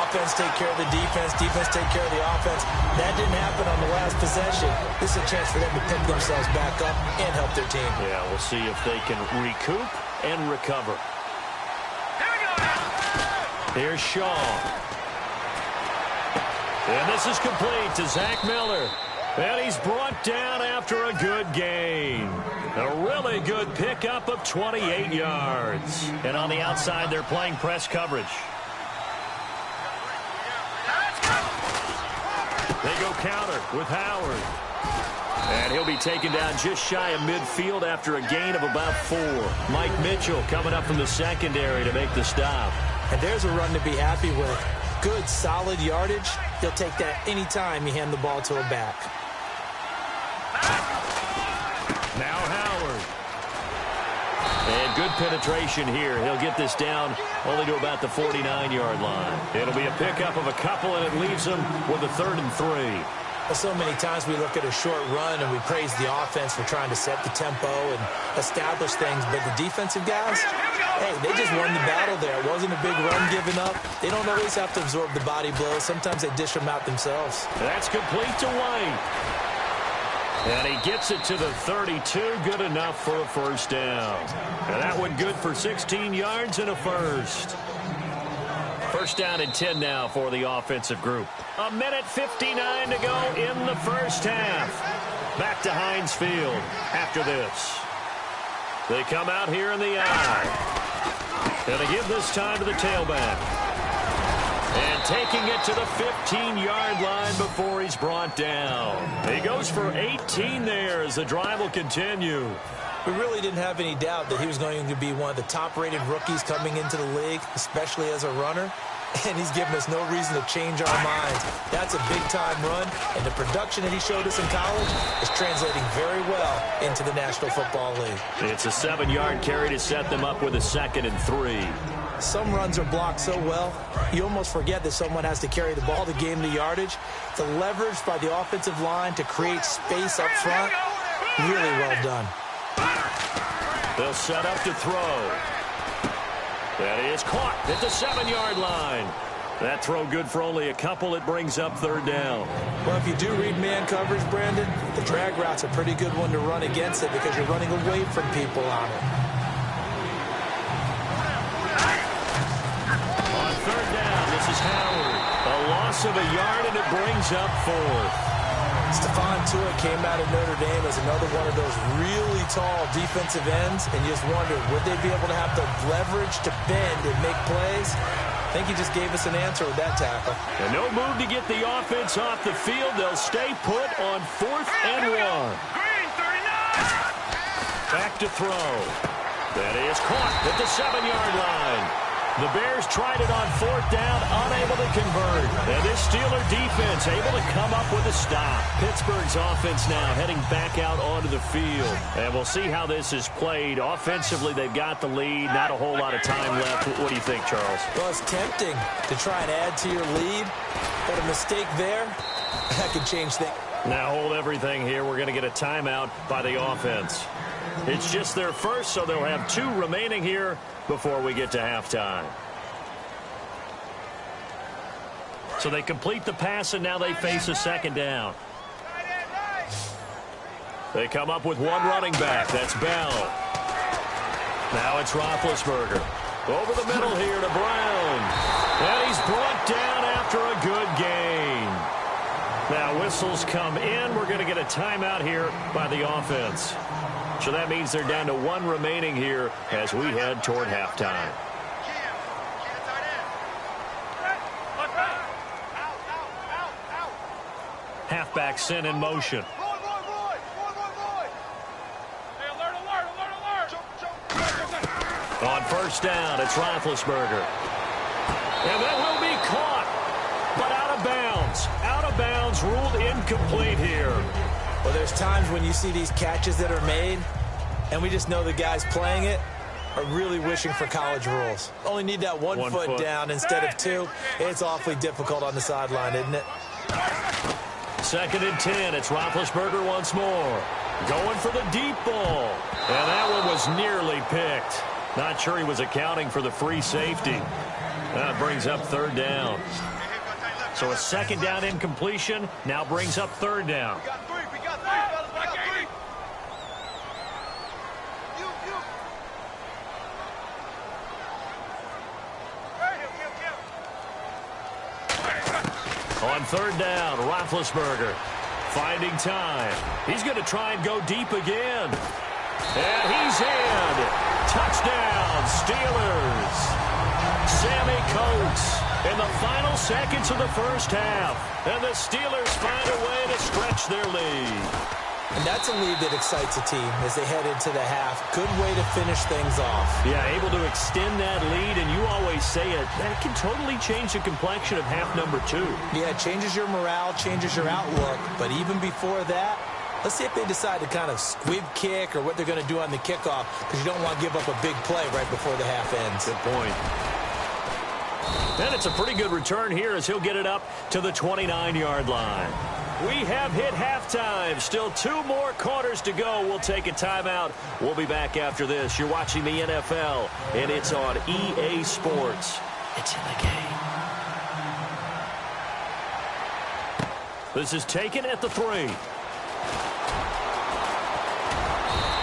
C: Offense take care of the defense, defense take care of the offense. That didn't happen on the last possession. This is a chance for them to pick themselves back up and help their team.
B: Yeah, we'll see if they can recoup and recover. Here's Shaw. And this is complete to Zach Miller. And he's brought down after a good gain. A really good pickup of 28 yards. And on the outside, they're playing press coverage. They go counter with Howard. And he'll be taken down just shy of midfield after a gain of about 4. Mike Mitchell coming up from the secondary to make the stop.
C: And there's a run to be happy with. Good, solid yardage. He'll take that anytime you hand the ball to a back.
B: Now Howard. And good penetration here. He'll get this down only to about the 49-yard line. It'll be a pickup of a couple, and it leaves him with a 3rd and 3.
C: Well, so many times we look at a short run and we praise the offense for trying to set the tempo and establish things, but the defensive guys, hey, they just won the battle there. It wasn't a big run given up. They don't always have to absorb the body blows. Sometimes they dish them out themselves.
B: That's complete to White. And he gets it to the 32. Good enough for a first down. And that one good for 16 yards and a first. First down and 10 now for the offensive group. 1:59 to go in the first half. Back to Heinz Field after this. They come out here in the eye. And they give this time to the tailback. And taking it to the 15-yard line before he's brought down. He goes for 18 there as the drive will continue.
C: We really didn't have any doubt that he was going to be one of the top-rated rookies coming into the league, especially as a runner. And he's given us no reason to change our minds. That's a big-time run, and the production that he showed us in college is translating very well into the National Football League.
B: It's a 7-yard carry to set them up with a 2nd and 3.
C: Some runs are blocked so well, you almost forget that someone has to carry the ball to gain the yardage. The leverage by the offensive line to create space up front, really well done.
B: They'll set up to throw. That is caught at the 7-yard line. That throw good for only a couple. It brings up 3rd down.
C: Well, if you do read man coverage, Brandon, the drag route's a pretty good one to run against it because you're running away from people on it.
B: On 3rd down, this is Howard. A loss of a yard, and it brings up 4th.
C: Stephon Tuitt came out of Notre Dame as another one of those really tall defensive ends, and you just wondered, would they be able to have the leverage to bend and make plays? I think he just gave us an answer with that tackle.
B: And no move to get the offense off the field. They'll stay put on 4th and 1. Back to throw. That is caught at the 7-yard line. The Bears tried it on 4th down, unable to convert. And this Steeler defense able to come up with a stop. Pittsburgh's offense now heading back out onto the field. And we'll see how this is played. Offensively, they've got the lead. Not a whole lot of time left. What do you think, Charles?
C: Well, it's tempting to try and add to your lead, but a mistake there, that could change things.
B: Now hold everything here. We're going to get a timeout by the offense. It's just their first, so they'll have 2 remaining here before we get to halftime. So they complete the pass, and now they face a 2nd down. They come up with 1 running back. That's Bell. Now it's Roethlisberger. Over the middle here to Brown. And he's brought down after a good gain. Now whistles come in. We're going to get a timeout here by the offense. So that means they're down to 1 remaining here as we head toward halftime. Halfback sent in motion. On 1st down, it's Roethlisberger. And that will be caught, but out of bounds. Out of bounds, ruled incomplete here.
C: Well, there's times when you see these catches that are made, and we just know the guys playing it are really wishing for college rules. Only need that one foot down instead of 2. It's awfully difficult on the sideline, isn't it?
B: 2nd and 10. It's Roethlisberger once more. Going for the deep ball. And that one was nearly picked. Not sure he was accounting for the free safety. That brings up 3rd down. So a 2nd down incompletion now brings up 3rd down. On 3rd down, Roethlisberger finding time. He's going to try and go deep again. And he's in. Touchdown, Steelers. Sammy Coates in the final seconds of the 1st half. And the Steelers find a way to stretch their lead.
C: And that's a lead that excites a team as they head into the half. Good way to finish things off.
B: Yeah, able to extend that lead, and you always say it, that can totally change the complexion of half number 2.
C: Yeah, it changes your morale, changes your outlook. But even before that, let's see if they decide to kind of squib kick or what they're going to do on the kickoff, because you don't want to give up a big play right before the half ends.
B: Good point. And it's a pretty good return here as he'll get it up to the 29-yard line. We have hit halftime. Still 2 more quarters to go. We'll take a timeout. We'll be back after this. You're watching the NFL, and it's on EA Sports. It's in the game. This is taken at the 3.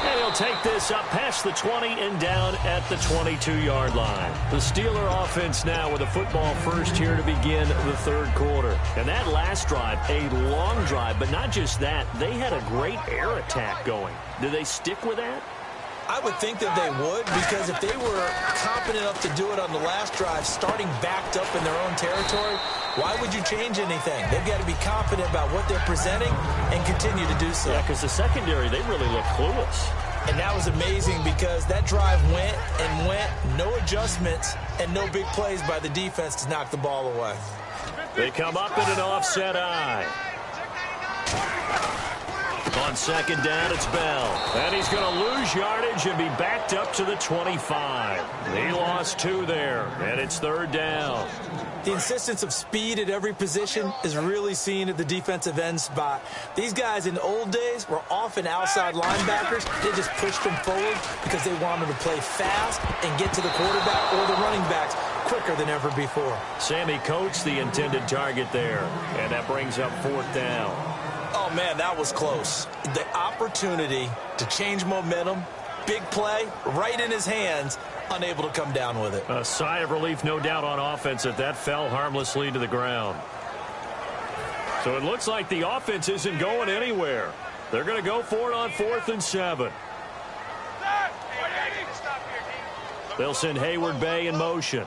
B: And he'll take this up past the 20 and down at the 22-yard line. The Steeler offense now with a football first here to begin the 3rd quarter. And that last drive, a long drive, but not just that. They had a great air attack going. Do they stick with that?
C: I would think that they would, because if they were competent enough to do it on the last drive, starting backed up in their own territory, why would you change anything? They've got to be confident about what they're presenting and continue to do so.
B: Yeah, because the secondary, they really look clueless.
C: And that was amazing because that drive went and went, no adjustments and no big plays by the defense to knock the ball away.
B: They come up in an offset eye. On second down, it's Bell. And he's going to lose yardage and be backed up to the 25. He lost 2 there, and it's third down.
C: The insistence of speed at every position is really seen at the defensive end spot. These guys in the old days were often outside linebackers. They just pushed them forward because they wanted to play fast and get to the quarterback or the running backs quicker than ever before.
B: Sammy Coates, the intended target there, and that brings up fourth down.
C: Oh, man, that was close. The opportunity to change momentum, big play, right in his hands, unable to come down with it.
B: A sigh of relief, no doubt, on offense that fell harmlessly to the ground. So it looks like the offense isn't going anywhere. They're going to go for it on 4th and 7. They'll send Hayward Bay in motion.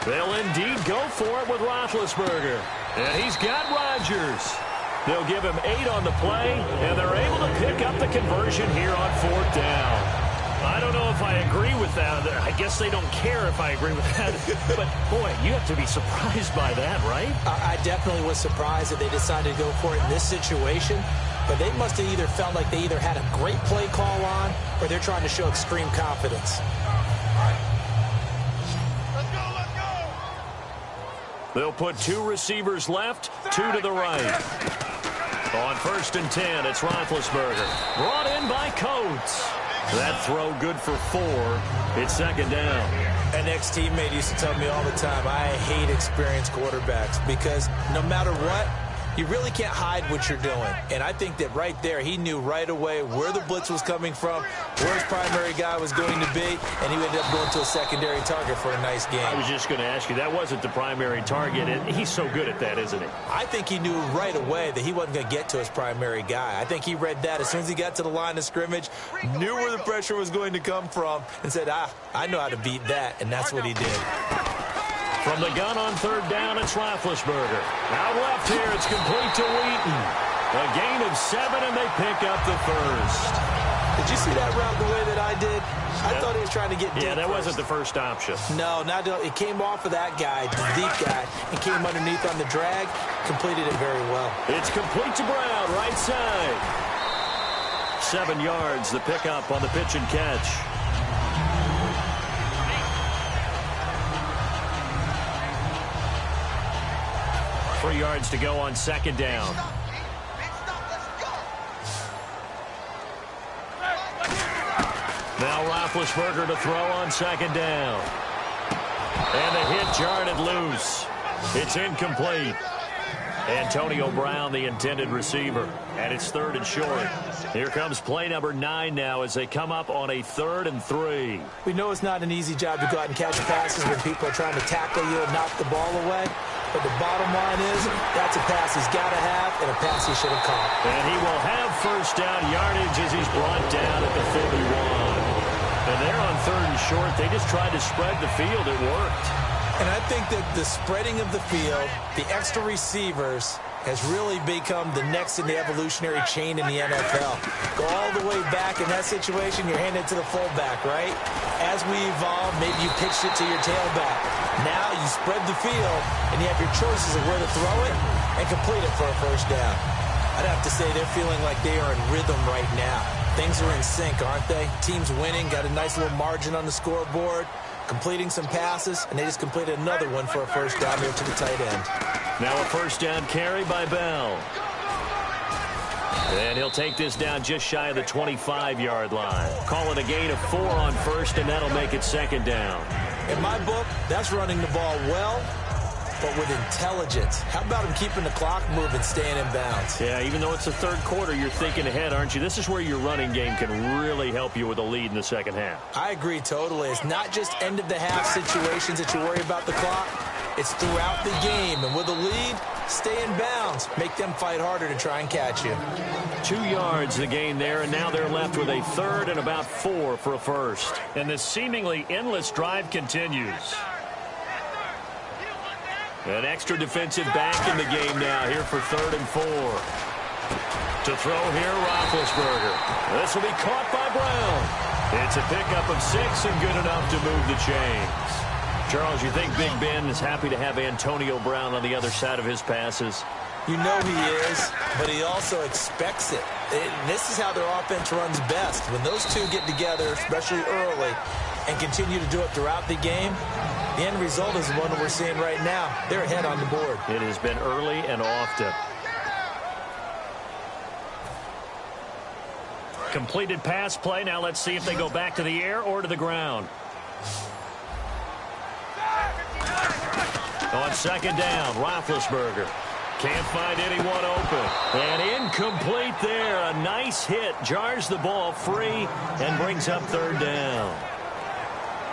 B: They'll indeed go for it with Roethlisberger. And he's got Rodgers. They'll give him 8 on the play, and they're able to pick up the conversion here on 4th down. I don't know if I agree with that. I guess they don't care if I agree with that. But, boy, you have to be surprised by that, right?
C: I definitely was surprised that they decided to go for it in this situation. But they must have either felt like they either had a great play call on or they're trying to show extreme confidence.
B: They'll put 2 receivers left, 2 to the right. On 1st and 10, it's Roethlisberger. Brought in by Coates. That throw good for 4. It's second down.
C: An ex-teammate used to tell me all the time, I hate experienced quarterbacks because no matter what, you really can't hide what you're doing. And I think that right there, he knew right away where the blitz was coming from, where his primary guy was going to be, and he ended up going to a secondary target for a nice game.
B: I was just going to ask you, that wasn't the primary target. He's so good at that, isn't he?
C: I think he knew right away that he wasn't going to get to his primary guy. I think he read that as soon as he got to the line of scrimmage, knew where the pressure was going to come from, and said, I know how to beat that, and that's what he did.
B: From the gun on 3rd down, it's Roethlisberger. Out left here, it's complete to Wheaton. A gain of 7, and they pick up the first.
C: Did you see that route the way that I did? I thought he was trying to get deep.
B: Yeah, that
C: first.
B: wasn't the first option.
C: No, it came off of that guy, the deep guy, and came underneath on the drag, completed it very well.
B: It's complete to Brown, right side. 7 yards, the pickup on the pitch and catch. 3 yards to go on second down. Now Roethlisberger to throw on second down. And the hit jarred loose. It's incomplete. Antonio Brown, the intended receiver. And it's 3rd and short. Here comes play number 9 now as they come up on a 3rd and 3.
C: We know it's not an easy job to go out and catch passes when people are trying to tackle you and knock the ball away. But the bottom line is, that's a pass he's got to have and a pass he should have caught.
B: And he will have first down yardage as he's brought down at the 51. And they're on 3rd and short. They just tried to spread the field. It worked.
C: And I think that the spreading of the field, the extra receivers, has really become the next in the evolutionary chain in the NFL. Go all the way back in that situation, you're handed to the fullback, right? As we evolve, maybe you pitched it to your tailback. Now you spread the field, and you have your choices of where to throw it and complete it for a first down. I'd have to say they're feeling like they are in rhythm right now. Things are in sync, aren't they? Team's winning, got a nice little margin on the scoreboard, completing some passes, and they just completed another one for a first down here to the tight end.
B: Now a first down carry by Bell. And he'll take this down just shy of the 25-yard line. Call it a gain of 4 on first, and that'll make it second down.
C: In my book, that's running the ball well, but with intelligence. How about him keeping the clock moving, staying in bounds?
B: Yeah, even though it's the 3rd quarter, you're thinking ahead, aren't you? This is where your running game can really help you with a lead in the second half.
C: I agree totally. It's not just end-of-the-half situations that you worry about the clock. It's throughout the game. And with a lead, stay in bounds. Make them fight harder to try and catch you.
B: 2 yards the gain there, and now they're left with a 3rd and about 4 for a first. And this seemingly endless drive continues. An extra defensive back in the game now here for 3rd and 4. To throw here, Roethlisberger. This will be caught by Brown. It's a pickup of 6 and good enough to move the chains. Charles, you think Big Ben is happy to have Antonio Brown on the other side of his passes?
C: You know he is, but he also expects it. This is how their offense runs best. When those two get together, especially early, and continue to do it throughout the game, the end result is the one that we're seeing right now. They're ahead on the board.
B: It has been early and often. Completed pass play. Now let's see if they go back to the air or to the ground. On second down, Roethlisberger. Can't find anyone open. And incomplete there. A nice hit. Jars the ball free and brings up third down.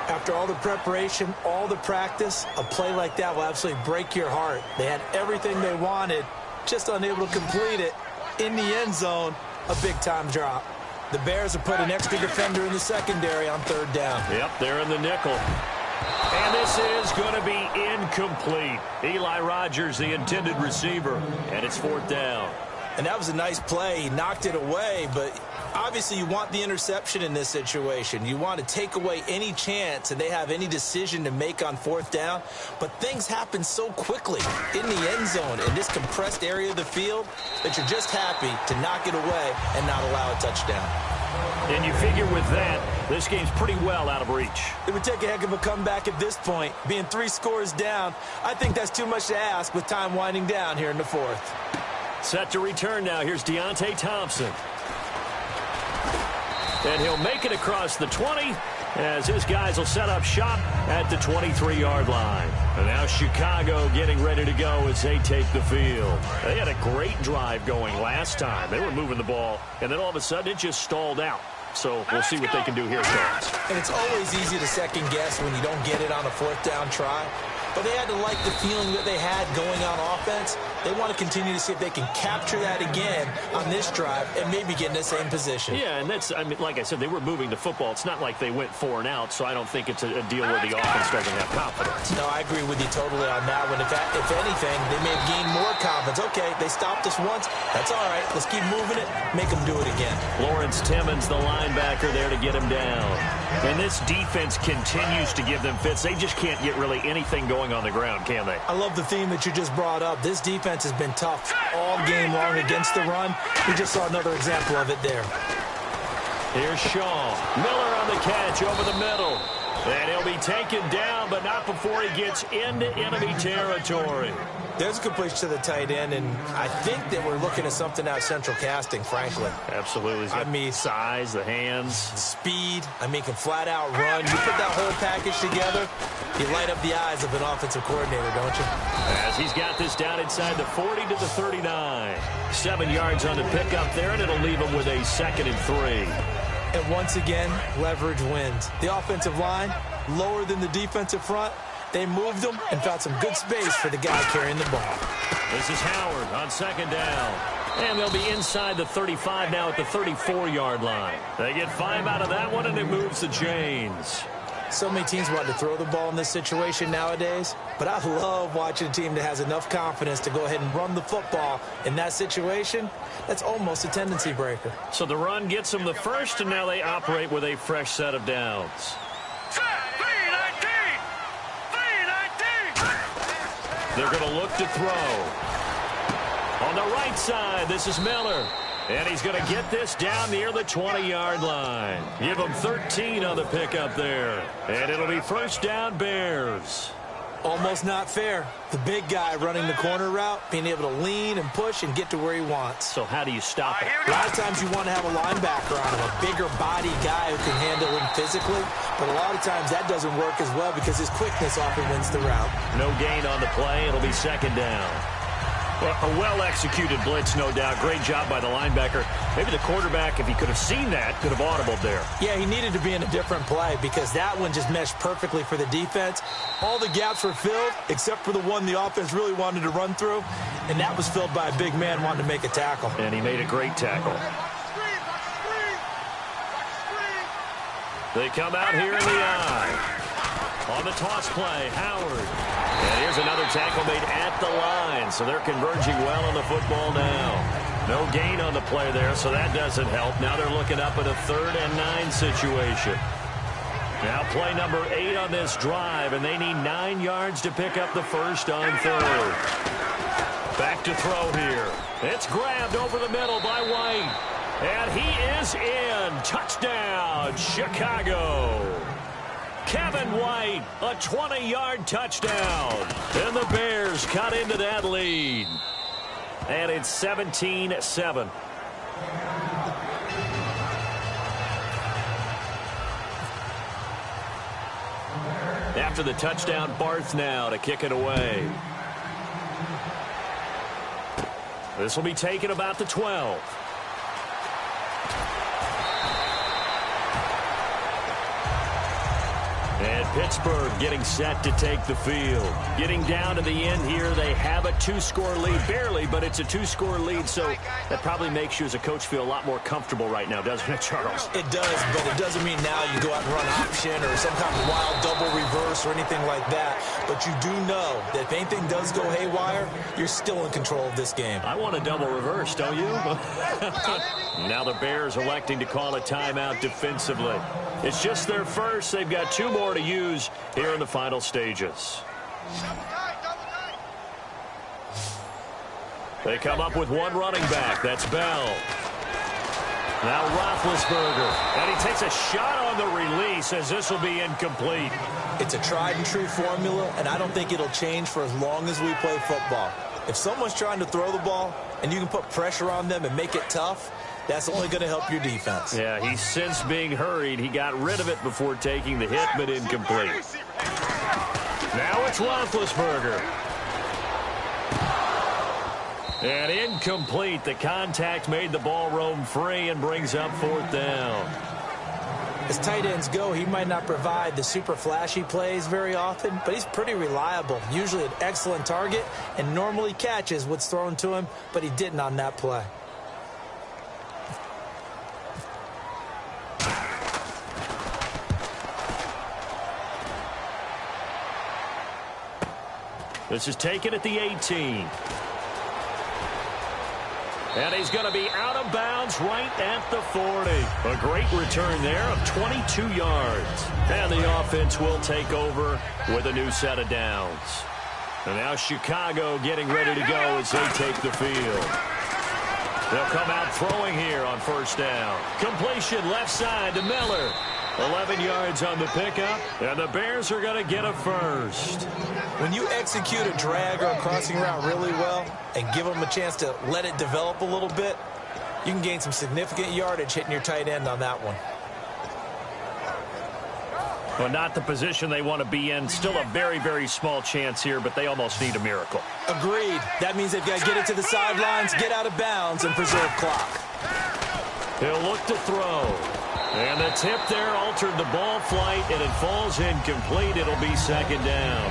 C: After all the preparation, all the practice, a play like that will absolutely break your heart. They had everything they wanted, just unable to complete it. In the end zone, a big-time drop. The Bears have put an extra defender in the secondary on third down.
B: Yep, they're in the nickel. And this is going to be incomplete. Eli Rogers, the intended receiver, and it's fourth down.
C: And that was a nice play. He knocked it away, but obviously you want the interception in this situation. You want to take away any chance and they have any decision to make on fourth down. But things happen so quickly in the end zone in this compressed area of the field that you're just happy to knock it away and not allow a touchdown.
B: And you figure with that, this game's pretty well out of reach.
C: It would take a heck of a comeback at this point. Being 3 scores down, I think that's too much to ask with time winding down here in the fourth.
B: Set to return now. Here's Deontay Thompson. And he'll make it across the 20 as his guys will set up shop at the 23-yard line. And now Chicago getting ready to go as they take the field. They had a great drive going last time. They were moving the ball, and then all of a sudden it just stalled out. So we'll see what they can do here, Charles.
C: And it's always easy to second guess when you don't get it on a fourth down try. But they had to like the feeling that they had going on offense. They want to continue to see if they can capture that again on this drive and maybe get in the same position.
B: Yeah, and that's, I mean, like I said, they were moving the football. It's not like they went 4 and out, so I don't think it's a deal where the offense doesn't have confidence.
C: No, I agree with you totally on that one. If anything, they may have gained more confidence. Okay, they stopped us once. That's all right. Let's keep moving it. Make them do it again.
B: Lawrence Timmons, the linebacker, there to get him down. And this defense continues to give them fits. They just can't get really anything going on the ground, can they?
C: I love the theme that you just brought up. This defense has been tough all game long against the run. We just saw another example of it there.
B: Here's Shaw. Miller on the catch over the middle. And he'll be taken down, but not before he gets into enemy territory.
C: There's a completion to the tight end, and I think that we're looking at something out of central casting, frankly.
B: Absolutely. I mean, size, the hands.
C: Speed. I mean, can flat out run. You put that whole package together, you light up the eyes of an offensive coordinator, don't you?
B: As he's got this down inside the 40 to the 39. 7 yards on the pickup there, and it'll leave him with a 2nd and 3.
C: And once again, leverage wins. The offensive line, lower than the defensive front. They moved them and found some good space for the guy carrying the ball.
B: This is Howard on 2nd down. And they'll be inside the 35 now at the 34-yard line. They get 5 out of that one, and it moves the chains.
C: So many teams want to throw the ball in this situation nowadays, but I love watching a team that has enough confidence to go ahead and run the football in that situation. That's almost a tendency breaker.
B: So the run gets them the first, and now they operate with a fresh set of downs. They're going to look to throw. On the right side, this is Miller. And he's going to get this down near the 20-yard line. Give him 13 on the pickup there. And it'll be first down, Bears.
C: Almost not fair. The big guy running the corner route, being able to lean and push and get to where he wants.
B: So how do you stop it?
C: A lot of times you want to have a linebacker on him, a bigger body guy who can handle him physically. But a lot of times that doesn't work as well because his quickness often wins the route.
B: No gain on the play. It'll be 2nd down. Well, a well-executed blitz, no doubt. Great job by the linebacker. Maybe the quarterback, if he could have seen that, could have audibled there.
C: Yeah, he needed to be in a different play because that one just meshed perfectly for the defense. All the gaps were filled except for the one the offense really wanted to run through, and that was filled by a big man wanting to make a tackle.
B: And he made a great tackle. They come out here in the eye. On the toss play, Howard. And here's another tackle made at the line, so they're converging well on the football now. No gain on the play there, so that doesn't help. Now they're looking up at a 3rd and 9 situation. Now play number 8 on this drive, and they need 9 yards to pick up the first on 3rd. Back to throw here. It's grabbed over the middle by White. And he is in. Touchdown, Chicago. Kevin White, a 20-yard touchdown. And the Bears cut into that lead. And it's 17-7. After the touchdown, Barth now to kick it away. This will be taken about the 12. And Pittsburgh getting set to take the field. Getting down to the end here, they have a 2-score lead. Barely, but it's a 2-score lead, so that probably makes you as a coach feel a lot more comfortable right now, doesn't it, Charles?
C: It does, but it doesn't mean now you go out and run option or some kind of wild double reverse or anything like that. But you do know that if anything does go haywire, you're still in control of this game.
B: I want a double reverse, don't you? Now the Bears electing to call a timeout defensively. It's just their first. They've got 2 more to use here in the final stages. They come up with 1 running back. That's Bell. Now Roethlisberger. And he takes a shot on the release as this will be incomplete.
C: It's a tried-and-true formula, and I don't think it'll change for as long as we play football. If someone's trying to throw the ball and you can put pressure on them and make it tough, that's only going to help your defense.
B: Yeah, he's since being hurried. He got rid of it before taking the hit, but incomplete. Now it's Roethlisberger. And incomplete. The contact made the ball roam free and brings up 4th down.
C: As tight ends go, he might not provide the super flashy plays very often, but he's pretty reliable. Usually an excellent target and normally catches what's thrown to him, but he didn't on that play.
B: This is taken at the 18. And he's going to be out of bounds right at the 40. A great return there of 22 yards. And the offense will take over with a new set of downs. And now Chicago getting ready to go as they take the field. They'll come out throwing here on 1st down. Completion left side to Miller. 11 yards on the pickup, and the Bears are going to get a first.
C: When you execute a drag or a crossing route really well and give them a chance to let it develop a little bit, you can gain some significant yardage hitting your tight end on that one.
B: Well, not the position they want to be in. Still a very, very small chance here, but they almost need a miracle.
C: Agreed. That means they've got to get it to the sidelines, get out of bounds, and preserve clock.
B: He'll look to throw. And the tip there altered the ball flight, and it falls incomplete. It'll be 2nd down.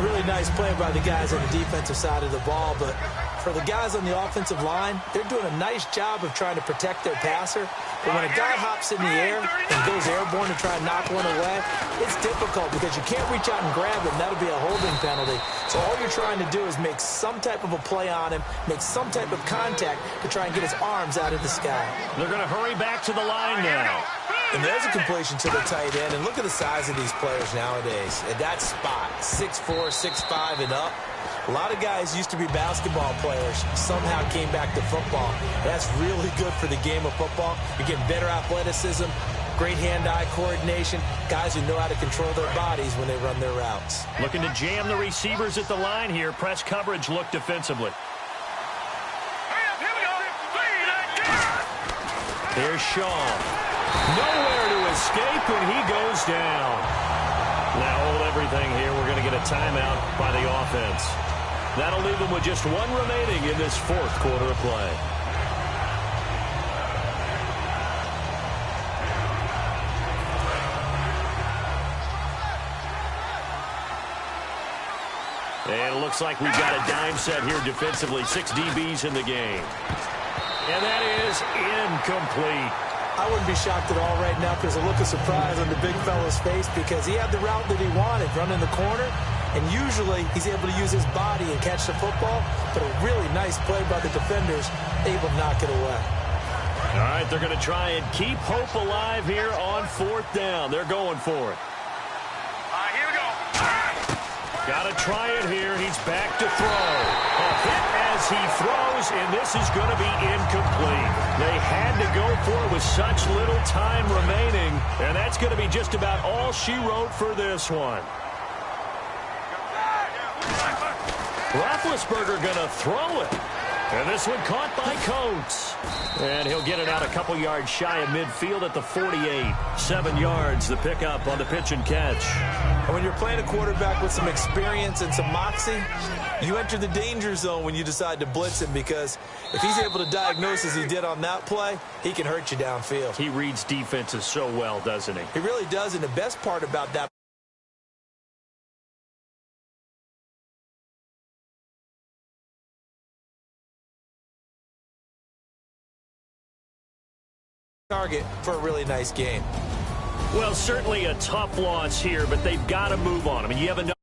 C: Really nice play by the guys on the defensive side of the ball, but for the guys on the offensive line, they're doing a nice job of trying to protect their passer. But when a guy hops in the air and goes airborne to try and knock one away, it's difficult because you can't reach out and grab him. That'll be a holding penalty. So all you're trying to do is make some type of a play on him, make some type of contact to try and get his arms out of the sky.
B: They're going to hurry back to the line now.
C: And there's a completion to the tight end. And look at the size of these players nowadays. At that spot, 6'4", 6'5", and up. A lot of guys used to be basketball players, somehow came back to football. That's really good for the game of football. You're getting better athleticism, great hand-eye coordination, guys who know how to control their bodies when they run their routes.
B: Looking to jam the receivers at the line here. Press coverage look defensively. Here's Shaw. Nowhere to escape, and he goes down. Now hold everything here. We're going to get a timeout by the offense. That'll leave them with just 1 remaining in this 4th quarter of play. And it looks like we've got a dime set here defensively. 6 DBs in the game. And that is incomplete.
C: I wouldn't be shocked at all right now if there's a look of surprise on the big fella's face because he had the route that he wanted, running the corner, And usually he's able to use his body and catch the football, but a really nice play by the defenders, able to knock it away.
B: All right, they're going to try and keep hope alive here on 4th down. They're going for it.
D: Here we go.
B: Got to try it here. He's back to throw. A hit as he throws, and this is going to be incomplete. They had to go for it with such little time remaining, and that's going to be just about all she wrote for this one. Roethlisberger going to throw it. And this one caught by Coates. And he'll get it out a couple yards shy of midfield at the 48. 7 yards, the pickup on the pitch and catch.
C: And when you're playing a quarterback with some experience and some moxie, you enter the danger zone when you decide to blitz him, because if he's able to diagnose as he did on that play, he can hurt you downfield.
B: He reads defenses so well, doesn't he?
C: He really does, and the best part about that target for a really nice game.
B: Well, certainly a tough loss here, but they've got to move on. I mean, you have enough.